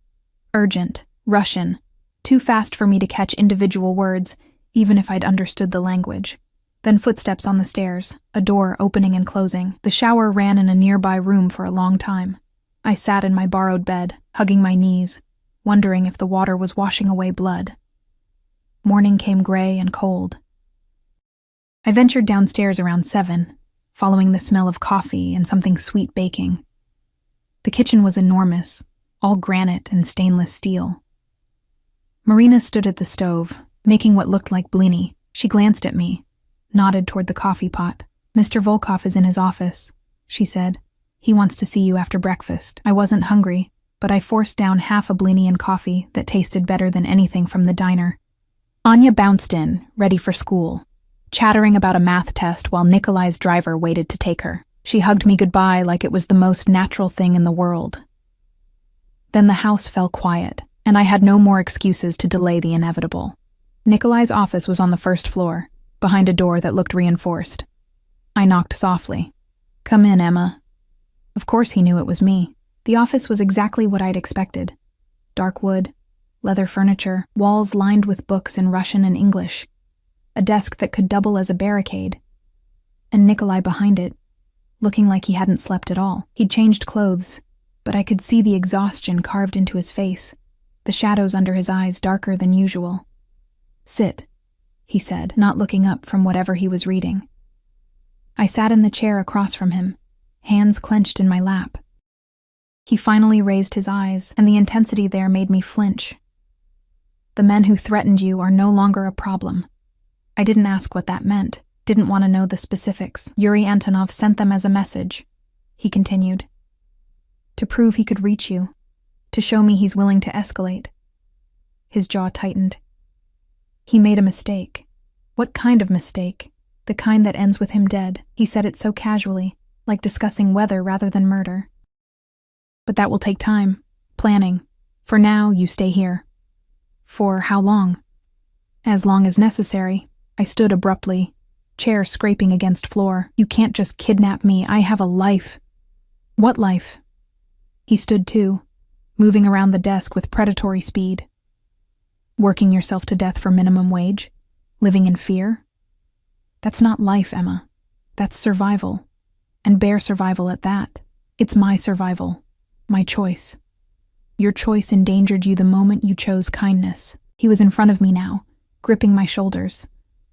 Urgent, Russian, too fast for me to catch individual words, even if I'd understood the language. Then footsteps on the stairs, a door opening and closing. The shower ran in a nearby room for a long time. I sat in my borrowed bed, hugging my knees, wondering if the water was washing away blood. Morning came gray and cold. I ventured downstairs around 7, following the smell of coffee and something sweet baking. The kitchen was enormous, all granite and stainless steel. Marina stood at the stove, making what looked like blini. She glanced at me, nodded toward the coffee pot. "Mr. Volkov is in his office," she said. "He wants to see you after breakfast." I wasn't hungry, but I forced down half a blini and coffee that tasted better than anything from the diner. Anya bounced in, ready for school, chattering about a math test while Nikolai's driver waited to take her. She hugged me goodbye like it was the most natural thing in the world. Then the house fell quiet, and I had no more excuses to delay the inevitable. Nikolai's office was on the first floor, behind a door that looked reinforced. I knocked softly. "Come in, Emma." Of course he knew it was me. The office was exactly what I'd expected. Dark wood, leather furniture, walls lined with books in Russian and English, a desk that could double as a barricade, and Nikolai behind it, looking like he hadn't slept at all. He'd changed clothes, but I could see the exhaustion carved into his face, the shadows under his eyes darker than usual. "Sit," he said, not looking up from whatever he was reading. I sat in the chair across from him, hands clenched in my lap. He finally raised his eyes, and the intensity there made me flinch. "The men who threatened you are no longer a problem." I didn't ask what that meant, didn't want to know the specifics. "Yuri Antonov sent them as a message," he continued. "To prove he could reach you, to show me he's willing to escalate." His jaw tightened. "He made a mistake." What kind of mistake? The kind that ends with him dead. He said it so casually, like discussing weather rather than murder. "But that will take time. Planning. For now, you stay here." "For how long?" "As long as necessary." I stood abruptly, chair scraping against floor. "You can't just kidnap me. I have a life." "What life?" He stood too, moving around the desk with predatory speed. "Working yourself to death for minimum wage? Living in fear? That's not life, Emma. That's survival. And bare survival at that. It's my survival. My choice. Your choice endangered you the moment you chose kindness." He was in front of me now, gripping my shoulders.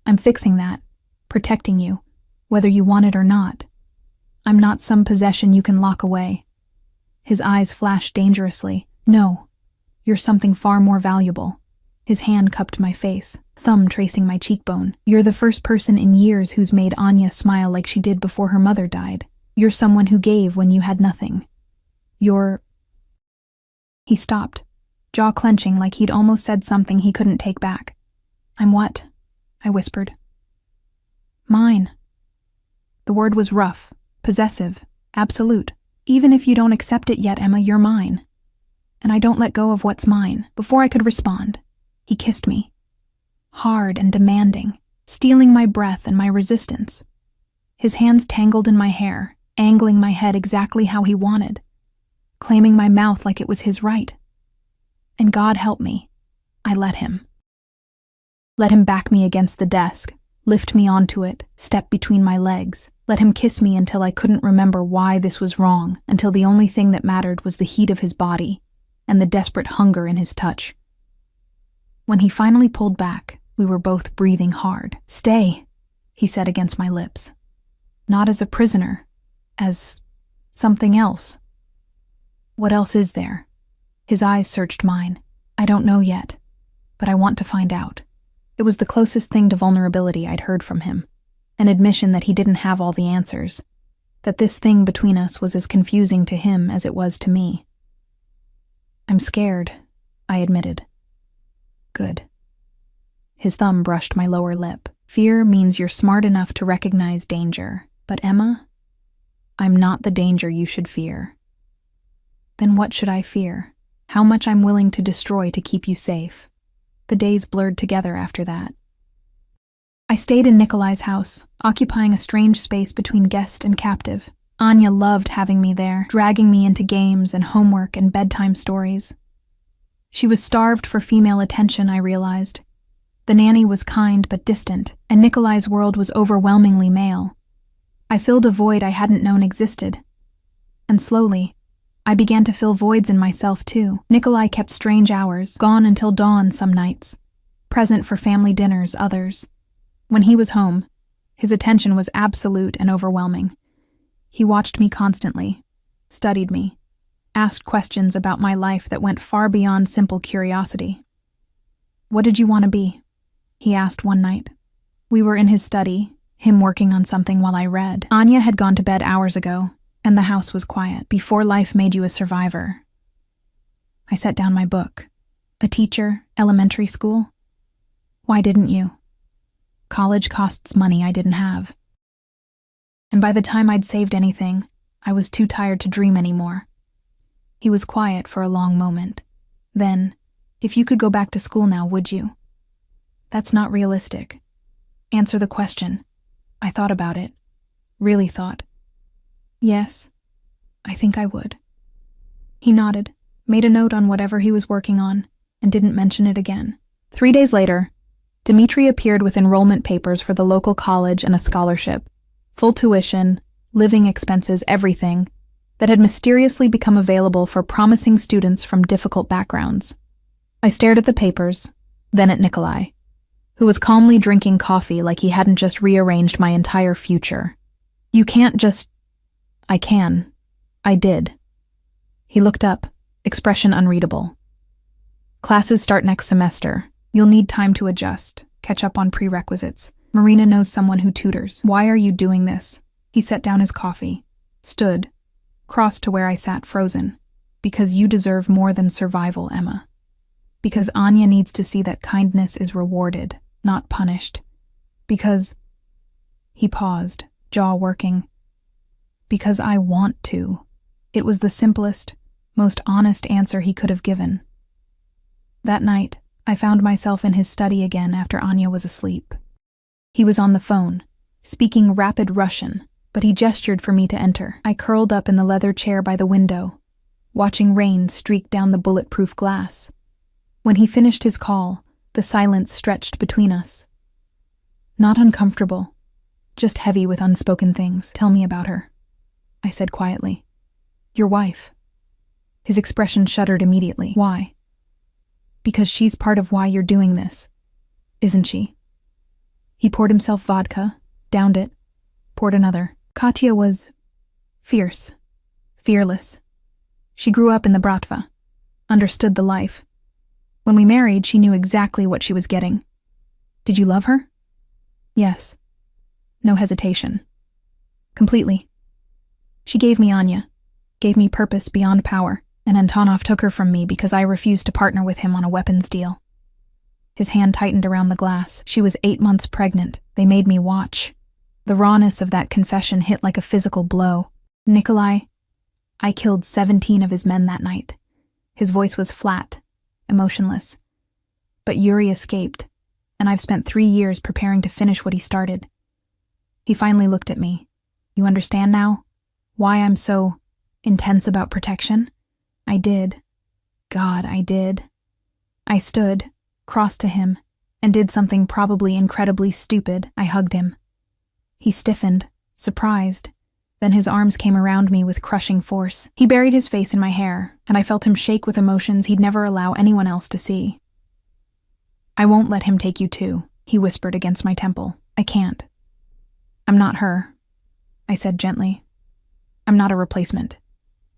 "I'm fixing that. Protecting you. Whether you want it or not. I'm not some possession you can lock away." His eyes flashed dangerously. "No. You're something far more valuable." His hand cupped my face, thumb tracing my cheekbone. "You're the first person in years who's made Anya smile like she did before her mother died. You're someone who gave when you had nothing. You're—" He stopped, jaw clenching like he'd almost said something he couldn't take back. "I'm what?" I whispered. "Mine." The word was rough, possessive, absolute. "Even if you don't accept it yet, Emma, you're mine. And I don't let go of what's mine." Before I could respond, he kissed me. Hard and demanding, stealing my breath and my resistance. His hands tangled in my hair, angling my head exactly how he wanted, claiming my mouth like it was his right. And God help me, I let him. Let him back me against the desk, lift me onto it, step between my legs. Let him kiss me until I couldn't remember why this was wrong, until the only thing that mattered was the heat of his body and the desperate hunger in his touch. When he finally pulled back, we were both breathing hard. "Stay," he said against my lips. "Not as a prisoner, as something else." "What else is there?" His eyes searched mine. "I don't know yet, but I want to find out." It was the closest thing to vulnerability I'd heard from him. An admission that he didn't have all the answers, that this thing between us was as confusing to him as it was to me. "I'm scared," I admitted. "Good." His thumb brushed my lower lip. "Fear means you're smart enough to recognize danger, but Emma, I'm not the danger you should fear." "Then what should I fear? How much I'm willing to destroy to keep you safe?" The days blurred together after that. I stayed in Nikolai's house, occupying a strange space between guest and captive. Anya loved having me there, dragging me into games and homework and bedtime stories. She was starved for female attention, I realized. The nanny was kind but distant, and Nikolai's world was overwhelmingly male. I filled a void I hadn't known existed. And slowly, I began to fill voids in myself too. Nikolai kept strange hours, gone until dawn some nights, present for family dinners others. When he was home, his attention was absolute and overwhelming. He watched me constantly, studied me, asked questions about my life that went far beyond simple curiosity. "What did you want to be?" he asked one night. We were in his study, him working on something while I read. Anya had gone to bed hours ago, and the house was quiet. "Before life made you a survivor." I set down my book. "A teacher, elementary school?" "Why didn't you?" "College costs money I didn't have." And by the time I'd saved anything, I was too tired to dream anymore. He was quiet for a long moment. Then, "If you could go back to school now, would you?" "That's not realistic." "Answer the question." I thought about it. Really thought. "Yes, I think I would." He nodded, made a note on whatever he was working on, and didn't mention it again. 3 days later, Dmitri appeared with enrollment papers for the local college and a scholarship, full tuition, living expenses, everything, that had mysteriously become available for promising students from difficult backgrounds. I stared at the papers, then at Nikolai, who was calmly drinking coffee like he hadn't just rearranged my entire future. "You can't just..." "I can. I did." He looked up, expression unreadable. "Classes start next semester. You'll need time to adjust, catch up on prerequisites. Marina knows someone who tutors." "Why are you doing this?" He set down his coffee, stood, crossed to where I sat frozen. "Because you deserve more than survival, Emma. Because Anya needs to see that kindness is rewarded, not punished. Because..." He paused, jaw working. "Because I want to." It was the simplest, most honest answer he could have given. That night, I found myself in his study again after Anya was asleep. He was on the phone, speaking rapid Russian, but he gestured for me to enter. I curled up in the leather chair by the window, watching rain streak down the bulletproof glass. When he finished his call, the silence stretched between us. Not uncomfortable, just heavy with unspoken things. "Tell me about her," I said quietly. "Your wife." His expression shuddered immediately. "Why?" "Because she's part of why you're doing this, isn't she?" He poured himself vodka, downed it, poured another. "Katya was fierce, fearless. She grew up in the Bratva, understood the life. When we married, she knew exactly what she was getting." "Did you love her?" "Yes." No hesitation. "Completely. She gave me Anya, gave me purpose beyond power, and Antonov took her from me because I refused to partner with him on a weapons deal." His hand tightened around the glass. "She was 8 months pregnant. They made me watch." The rawness of that confession hit like a physical blow. "Nikolai, I killed 17 of his men that night." His voice was flat, emotionless. "But Yuri escaped, and I've spent 3 years preparing to finish what he started." He finally looked at me. "You understand now? Why I'm so intense about protection?" I did. God, I did. I stood, crossed to him, and did something probably incredibly stupid, I hugged him. He stiffened, surprised. Then his arms came around me with crushing force. He buried his face in my hair, and I felt him shake with emotions he'd never allow anyone else to see. "I won't let him take you too," he whispered against my temple. "I can't." "I'm not her," I said gently. "I'm not a replacement.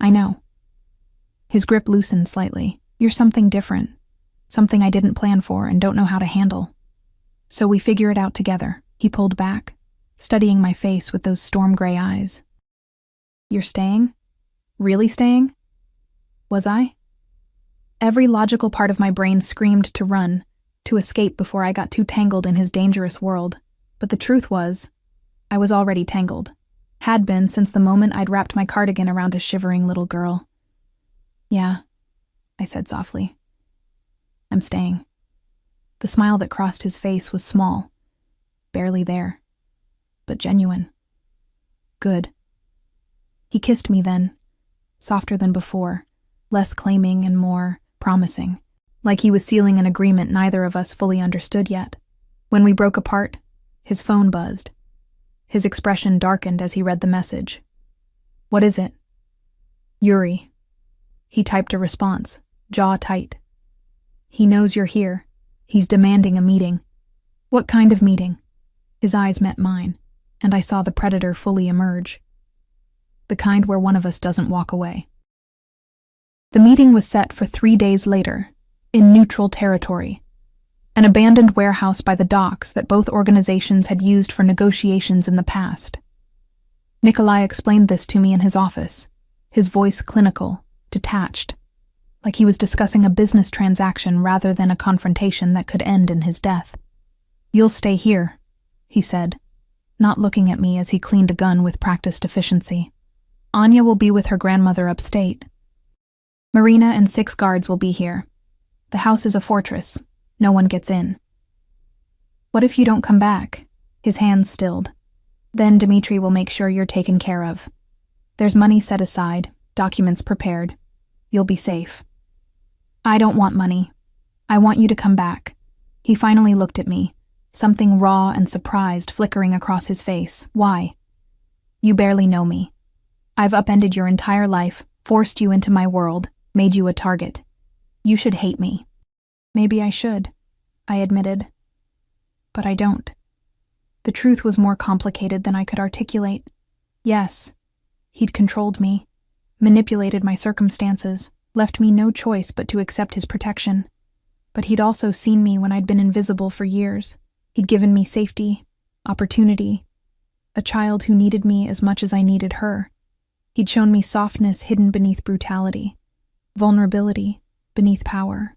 I know." His grip loosened slightly. "You're something different. Something I didn't plan for and don't know how to handle. So we figure it out together." He pulled back, studying my face with those storm-gray eyes. "You're staying? Really staying?" Was I? Every logical part of my brain screamed to run, to escape before I got too tangled in his dangerous world. But the truth was, I was already tangled. Had been since the moment I'd wrapped my cardigan around a shivering little girl. "Yeah," I said softly. "I'm staying." The smile that crossed his face was small, barely there, but genuine. "Good." He kissed me then, softer than before, less claiming and more promising, like he was sealing an agreement neither of us fully understood yet. When we broke apart, his phone buzzed. His expression darkened as he read the message. "What is it?" "Yuri." He typed a response, jaw tight. "He knows you're here. He's demanding a meeting." "What kind of meeting?" His eyes met mine, and I saw the predator fully emerge. The kind where one of us doesn't walk away. The meeting was set for 3 days later, in neutral territory, an abandoned warehouse by the docks that both organizations had used for negotiations in the past. Nikolai explained this to me in his office, his voice clinical, detached, like he was discussing a business transaction rather than a confrontation that could end in his death. "You'll stay here," he said, not looking at me as he cleaned a gun with practiced efficiency. "Anya will be with her grandmother upstate. Marina and 6 guards will be here. The house is a fortress. No one gets in." "What if you don't come back?" His hands stilled. "Then Dmitri will make sure you're taken care of. There's money set aside, documents prepared. You'll be safe." "I don't want money. I want you to come back." He finally looked at me, something raw and surprised flickering across his face. "Why?" "You barely know me. I've upended your entire life, forced you into my world, made you a target. You should hate me." "Maybe I should," I admitted. But I don't. The truth was more complicated than I could articulate. Yes, he'd controlled me, manipulated my circumstances, left me no choice but to accept his protection. But he'd also seen me when I'd been invisible for years. He'd given me safety, opportunity, a child who needed me as much as I needed her. He'd shown me softness hidden beneath brutality, vulnerability beneath power.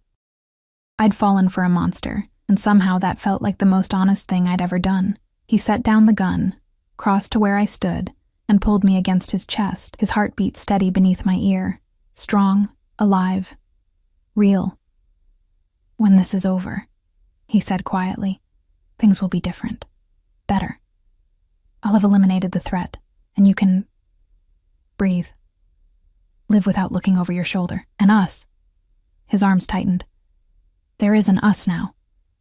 I'd fallen for a monster, and somehow that felt like the most honest thing I'd ever done. He set down the gun, crossed to where I stood, and pulled me against his chest, his heartbeat steady beneath my ear, strong, alive, real. "When this is over," he said quietly, "things will be different. Better. I'll have eliminated the threat, and you can breathe. Live without looking over your shoulder. And us." His arms tightened. "There is an us now.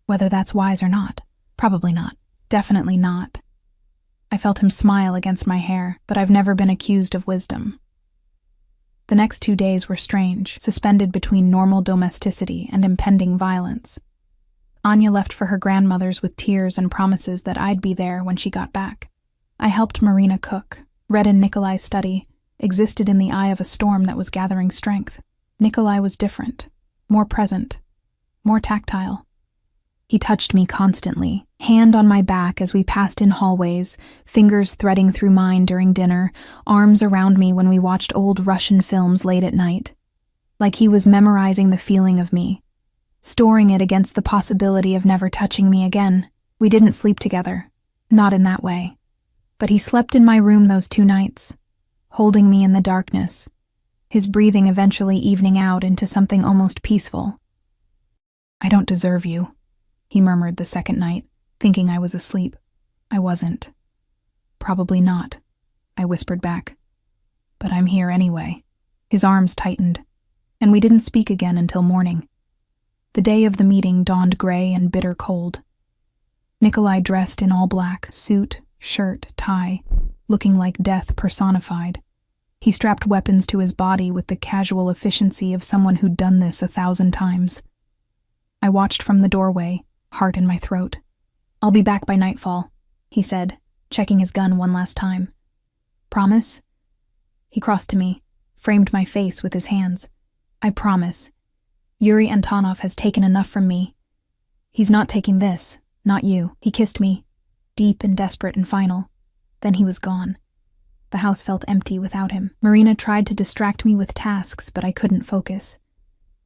Whether that's wise or not. Probably not. Definitely not." I felt him smile against my hair, but I've never been accused of wisdom. The next 2 days were strange, suspended between normal domesticity and impending violence. Anya left for her grandmother's with tears and promises that I'd be there when she got back. I helped Marina cook, read in Nikolai's study, existed in the eye of a storm that was gathering strength. Nikolai was different, more present, more tactile. He touched me constantly, hand on my back as we passed in hallways, fingers threading through mine during dinner, arms around me when we watched old Russian films late at night. Like he was memorizing the feeling of me, storing it against the possibility of never touching me again. We didn't sleep together, not in that way. But he slept in my room those 2 nights, holding me in the darkness, his breathing eventually evening out into something almost peaceful. "I don't deserve you," he murmured the second night, thinking I was asleep. I wasn't. "Probably not," I whispered back. "But I'm here anyway." His arms tightened, and we didn't speak again until morning. The day of the meeting dawned gray and bitter cold. Nikolai dressed in all black, suit, shirt, tie, looking like death personified. He strapped weapons to his body with the casual efficiency of someone who'd done this 1,000 times. I watched from the doorway, heart in my throat. "I'll be back by nightfall," he said, checking his gun one last time. "Promise?" He crossed to me, framed my face with his hands. "I promise. Yuri Antonov has taken enough from me. He's not taking this, not you." He kissed me, deep and desperate and final. Then he was gone. The house felt empty without him. Marina tried to distract me with tasks, but I couldn't focus.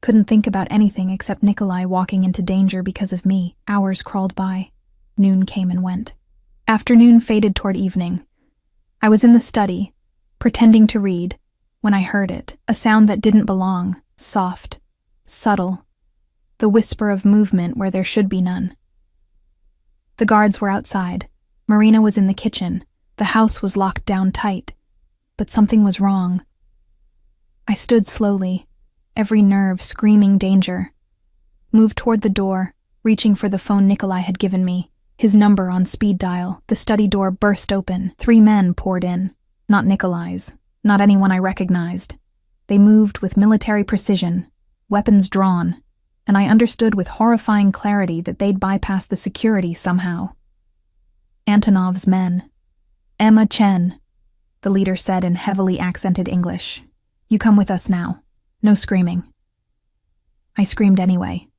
Couldn't think about anything except Nikolai walking into danger because of me. Hours crawled by. Noon came and went. Afternoon faded toward evening. I was in the study, pretending to read, when I heard it, a sound that didn't belong, soft, subtle, the whisper of movement where there should be none. The guards were outside. Marina was in the kitchen. The house was locked down tight. But something was wrong. I stood slowly, every nerve screaming danger. Moved toward the door, reaching for the phone Nikolai had given me, his number on speed dial. The study door burst open. 3 men poured in. Not Nikolai's, not anyone I recognized. They moved with military precision, weapons drawn, and I understood with horrifying clarity that they'd bypass the security somehow. Antonov's men. "Emma Chen," the leader said in heavily accented English. "You come with us now. No screaming." I screamed anyway.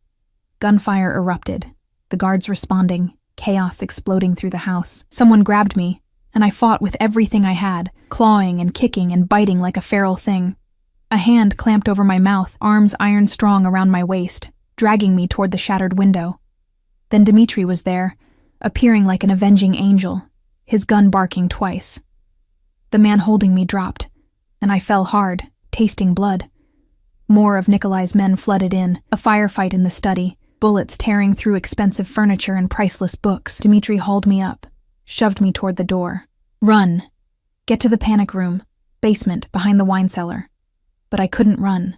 Gunfire erupted, the guards responding, chaos exploding through the house. Someone grabbed me, and I fought with everything I had, clawing and kicking and biting like a feral thing. A hand clamped over my mouth, arms iron strong around my waist, dragging me toward the shattered window. Then Dmitri was there, appearing like an avenging angel, his gun barking twice. The man holding me dropped, and I fell hard, tasting blood. More of Nikolai's men flooded in, a firefight in the study, bullets tearing through expensive furniture and priceless books. Dmitri hauled me up, shoved me toward the door. "Run! Get to the panic room, basement, behind the wine cellar." But I couldn't run.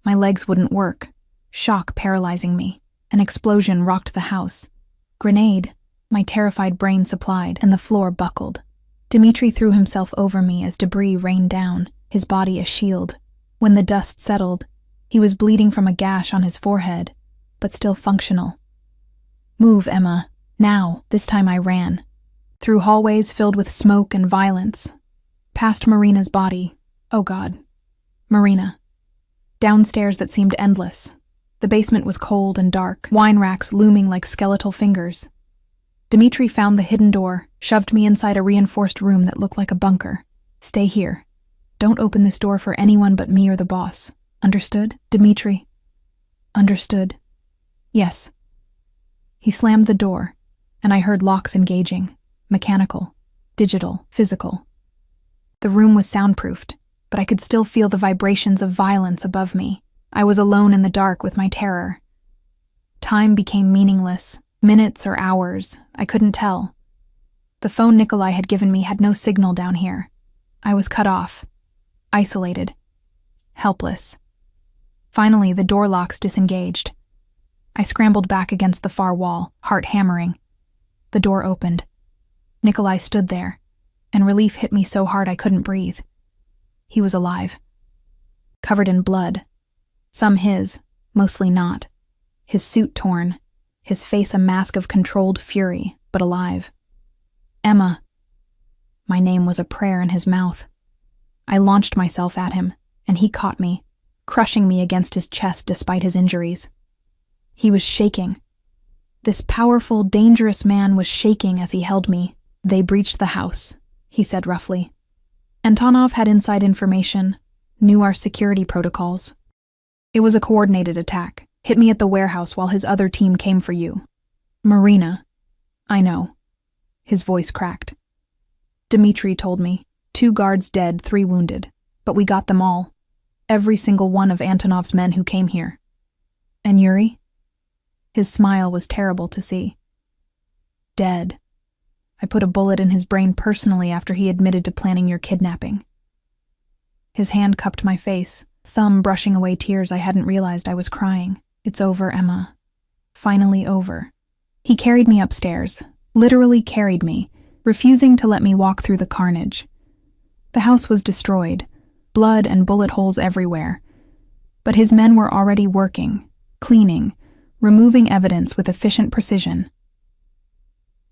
My legs wouldn't work, shock paralyzing me. An explosion rocked the house. Grenade, my terrified brain supplied, and the floor buckled. Dmitri threw himself over me as debris rained down, his body a shield. When the dust settled, he was bleeding from a gash on his forehead, but still functional. "Move, Emma, now." This time I ran. Through hallways filled with smoke and violence. Past Marina's body. Oh God. Marina. Downstairs that seemed endless. The basement was cold and dark, wine racks looming like skeletal fingers. Dmitri found the hidden door, shoved me inside a reinforced room that looked like a bunker. "Stay here. Don't open this door for anyone but me or the boss. Understood, Dmitri?" "Understood." "Yes." He slammed the door, and I heard locks engaging. Mechanical, digital, physical. The room was soundproofed, but I could still feel the vibrations of violence above me. I was alone in the dark with my terror. Time became meaningless. Minutes or hours, I couldn't tell. The phone Nikolai had given me had no signal down here. I was cut off, isolated, helpless. Finally, the door locks disengaged. I scrambled back against the far wall, heart hammering. The door opened. Nikolai stood there, and relief hit me so hard I couldn't breathe. He was alive. Covered in blood. Some his, mostly not. His suit torn. His face a mask of controlled fury, but alive. "Emma." My name was a prayer in his mouth. I launched myself at him, and he caught me, crushing me against his chest despite his injuries. He was shaking. This powerful, dangerous man was shaking as he held me. "They breached the house," he said roughly. "Antonov had inside information, knew our security protocols. It was a coordinated attack. Hit me at the warehouse while his other team came for you." "Marina." "I know." His voice cracked. "Dmitri told me. 2 guards dead, 3 wounded. But we got them all. Every single one of Antonov's men who came here." "And Yuri?" His smile was terrible to see. "Dead. I put a bullet in his brain personally after he admitted to planning your kidnapping." His hand cupped my face, thumb brushing away tears I hadn't realized I was crying. It's over, Emma. Finally over. He carried me upstairs, literally carried me, refusing to let me walk through the carnage. The house was destroyed, blood and bullet holes everywhere. But his men were already working, cleaning, removing evidence with efficient precision.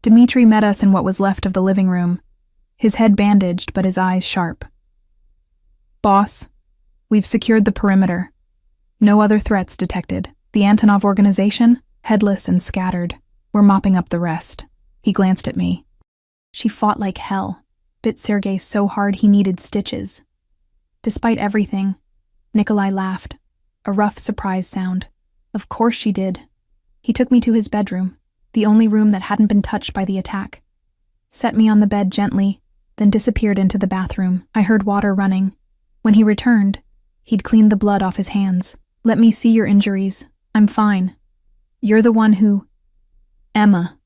Dmitri met us in what was left of the living room, his head bandaged but his eyes sharp. Boss, we've secured the perimeter. No other threats detected. The Antonov organization, headless and scattered, we're mopping up the rest. He glanced at me. She fought like hell, bit Sergei so hard he needed stitches. Despite everything, Nikolai laughed, a rough surprise sound. Of course she did. He took me to his bedroom, the only room that hadn't been touched by the attack. Set me on the bed gently, then disappeared into the bathroom. I heard water running. When he returned, he'd cleaned the blood off his hands. Let me see your injuries. I'm fine. You're the one who... Emma.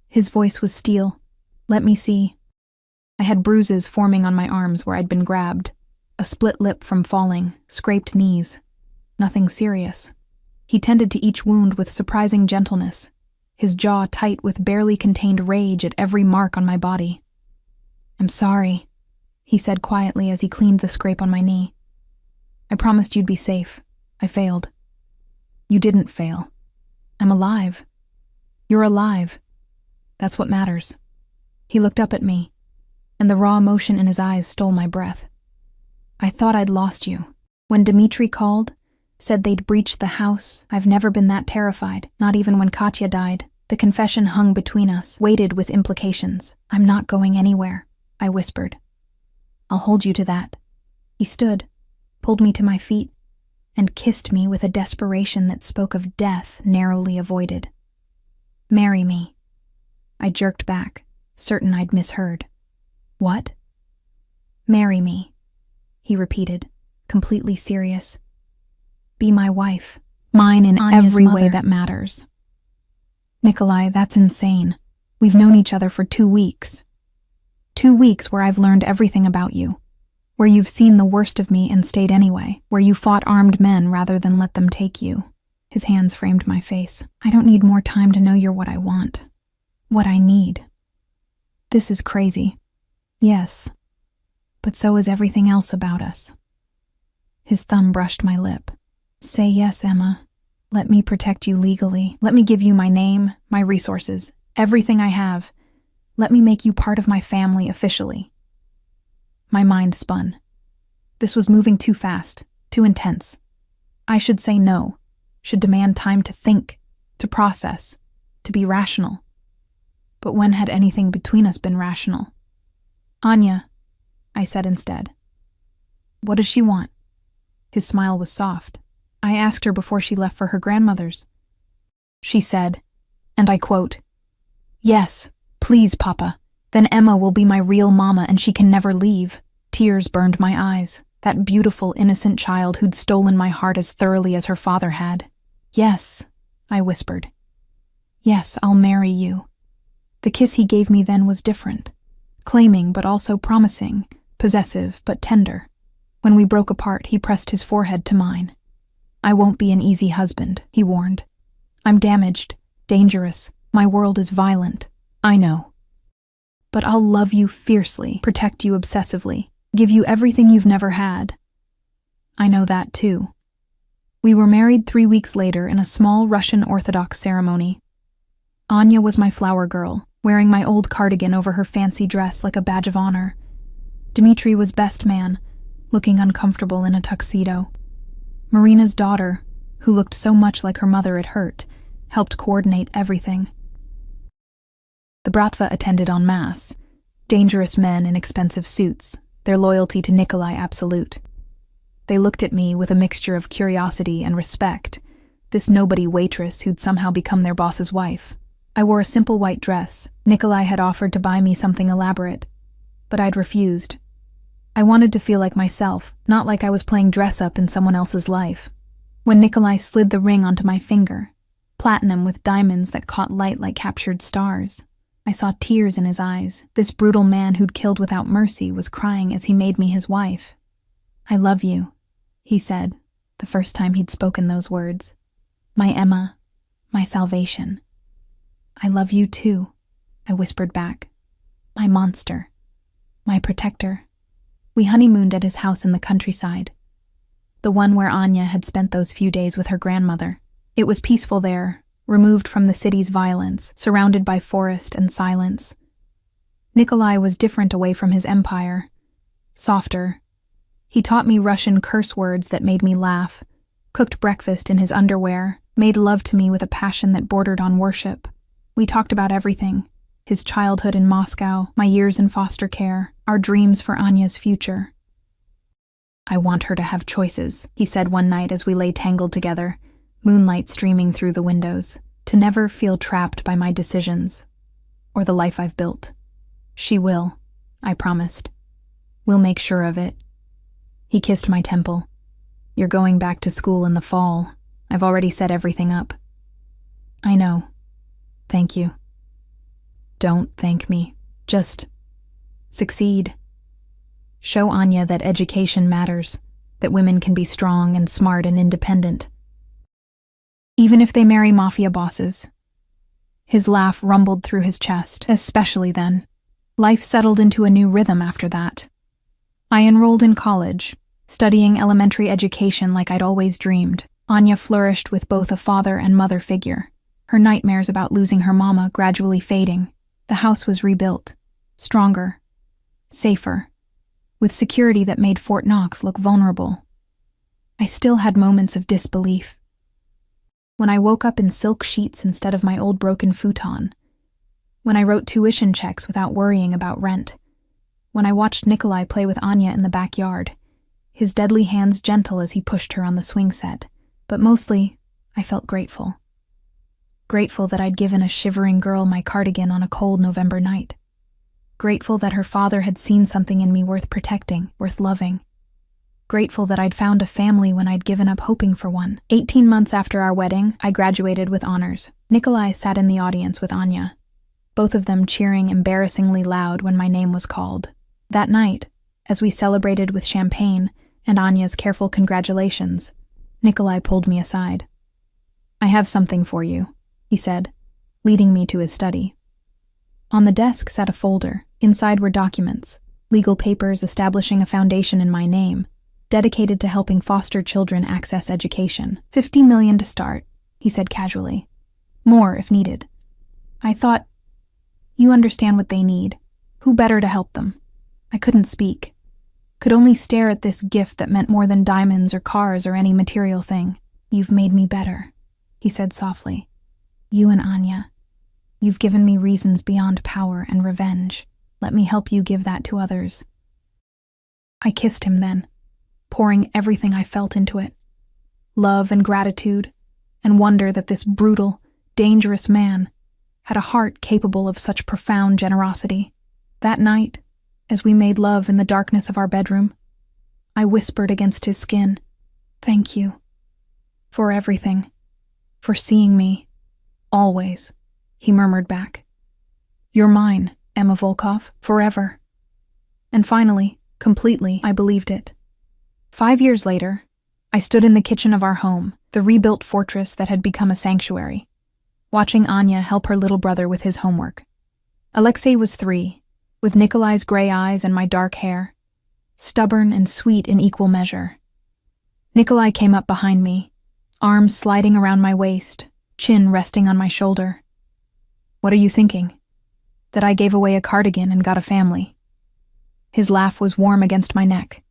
His voice was steel. Let me see. I had bruises forming on my arms where I'd been grabbed. A split lip from falling, scraped knees. Nothing serious. He tended to each wound with surprising gentleness, his jaw tight with barely contained rage at every mark on my body. I'm sorry, he said quietly as he cleaned the scrape on my knee. I promised you'd be safe. I failed. You didn't fail. I'm alive. You're alive. That's what matters. He looked up at me, and the raw emotion in his eyes stole my breath. I thought I'd lost you. When Dmitri called, said they'd breached the house, I've never been that terrified, not even when Katya died. The confession hung between us, weighted with implications. I'm not going anywhere, I whispered. I'll hold you to that. He stood, pulled me to my feet, and kissed me with a desperation that spoke of death narrowly avoided. Marry me. I jerked back, certain I'd misheard. What? Marry me, he repeated, completely serious. Be my wife, mine in every way that matters. Nikolai, that's insane. We've known each other for 2 weeks. 2 weeks where I've learned everything about you. Where you've seen the worst of me and stayed anyway. Where you fought armed men rather than let them take you. His hands framed my face. I don't need more time to know you're what I want. What I need. This is crazy. Yes. But so is everything else about us. His thumb brushed my lip. Say yes, Emma. Let me protect you legally. Let me give you my name, my resources, everything I have. Let me make you part of my family officially. My mind spun. This was moving too fast, too intense. I should say no, should demand time to think, to process, to be rational. But when had anything between us been rational? Anya, I said instead. What does she want? His smile was soft. I asked her before she left for her grandmother's. She said, and I quote, "Yes, please, Papa. Then Emma will be my real mama and she can never leave." Tears burned my eyes. That beautiful, innocent child who'd stolen my heart as thoroughly as her father had. Yes, I whispered. Yes, I'll marry you. The kiss he gave me then was different. Claiming but also promising, possessive but tender. When we broke apart, he pressed his forehead to mine. I won't be an easy husband, he warned. I'm damaged, dangerous, my world is violent. I know. But I'll love you fiercely, protect you obsessively, give you everything you've never had. I know that too. We were married 3 weeks later in a small Russian Orthodox ceremony. Anya was my flower girl, wearing my old cardigan over her fancy dress like a badge of honor. Dmitri was best man, looking uncomfortable in a tuxedo. Marina's daughter, who looked so much like her mother it hurt, helped coordinate everything. The Bratva attended en masse, dangerous men in expensive suits, their loyalty to Nikolai absolute. They looked at me with a mixture of curiosity and respect, this nobody waitress who'd somehow become their boss's wife. I wore a simple white dress. Nikolai had offered to buy me something elaborate, but I'd refused. I wanted to feel like myself, not like I was playing dress-up in someone else's life. When Nikolai slid the ring onto my finger, platinum with diamonds that caught light like captured stars, I saw tears in his eyes. This brutal man who'd killed without mercy was crying as he made me his wife. I love you, he said, the first time he'd spoken those words. My Emma, my salvation. I love you too, I whispered back. My monster. My protector. We honeymooned at his house in the countryside. The one where Anya had spent those few days with her grandmother. It was peaceful there, removed from the city's violence, surrounded by forest and silence. Nikolai was different away from his empire. Softer. He taught me Russian curse words that made me laugh, cooked breakfast in his underwear, made love to me with a passion that bordered on worship. We talked about everything. His childhood in Moscow, my years in foster care, our dreams for Anya's future. I want her to have choices, he said one night as we lay tangled together, moonlight streaming through the windows, to never feel trapped by my decisions, or the life I've built. She will, I promised. We'll make sure of it. He kissed my temple. You're going back to school in the fall. I've already set everything up. I know. Thank you. Don't thank me. Just succeed. Show Anya that education matters, that women can be strong and smart and independent. Even if they marry mafia bosses. His laugh rumbled through his chest, especially then. Life settled into a new rhythm after that. I enrolled in college, studying elementary education like I'd always dreamed. Anya flourished with both a father and mother figure, her nightmares about losing her mama gradually fading. The house was rebuilt, stronger, safer, with security that made Fort Knox look vulnerable. I still had moments of disbelief. When I woke up in silk sheets instead of my old broken futon, when I wrote tuition checks without worrying about rent, when I watched Nikolai play with Anya in the backyard, his deadly hands gentle as he pushed her on the swing set, but mostly, I felt grateful. Grateful that I'd given a shivering girl my cardigan on a cold November night. Grateful that her father had seen something in me worth protecting, worth loving. Grateful that I'd found a family when I'd given up hoping for one. 18 months after our wedding, I graduated with honors. Nikolai sat in the audience with Anya, both of them cheering embarrassingly loud when my name was called. That night, as we celebrated with champagne and Anya's careful congratulations, Nikolai pulled me aside. I have something for you, he said, leading me to his study. On the desk sat a folder. Inside were documents, legal papers establishing a foundation in my name, dedicated to helping foster children access education. $50 million to start, he said casually. More if needed. I thought, you understand what they need. Who better to help them? I couldn't speak. Could only stare at this gift that meant more than diamonds or cars or any material thing. You've made me better, he said softly. You and Anya. You've given me reasons beyond power and revenge. Let me help you give that to others. I kissed him then, pouring everything I felt into it. Love and gratitude, and wonder that this brutal, dangerous man had a heart capable of such profound generosity. That night, as we made love in the darkness of our bedroom, I whispered against his skin, "Thank you. For everything. For seeing me. Always," he murmured back. "You're mine, Emma Volkov, forever." And finally, completely, I believed it. 5 years later, I stood in the kitchen of our home, the rebuilt fortress that had become a sanctuary, watching Anya help her little brother with his homework. Alexei was 3, with Nikolai's gray eyes and my dark hair, stubborn and sweet in equal measure. Nikolai came up behind me, arms sliding around my waist, chin resting on my shoulder. "What are you thinking? That I gave away a cardigan and got a family." His laugh was warm against my neck.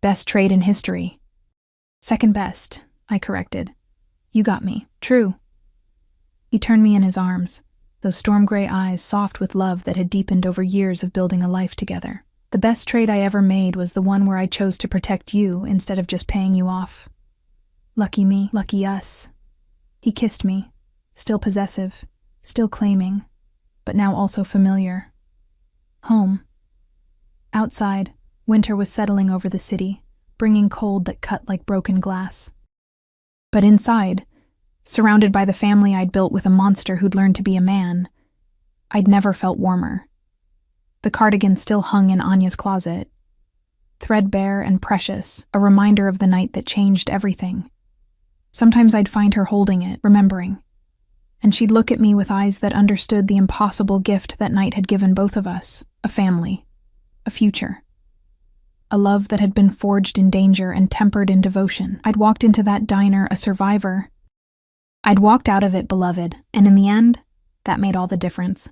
"Best trade in history." "Second best," I corrected. "You got me. True." He turned me in his arms, those storm-gray eyes soft with love that had deepened over years of building a life together. "The best trade I ever made was the one where I chose to protect you instead of just paying you off. Lucky me, lucky us." He kissed me, still possessive, still claiming, but now also familiar. Home. Outside, winter was settling over the city, bringing cold that cut like broken glass. But inside, surrounded by the family I'd built with a monster who'd learned to be a man, I'd never felt warmer. The cardigan still hung in Anya's closet, threadbare and precious, a reminder of the night that changed everything. Sometimes I'd find her holding it, remembering. And she'd look at me with eyes that understood the impossible gift that night had given both of us, a family, a future. A love that had been forged in danger and tempered in devotion. I'd walked into that diner a survivor. I'd walked out of it beloved, and in the end, that made all the difference.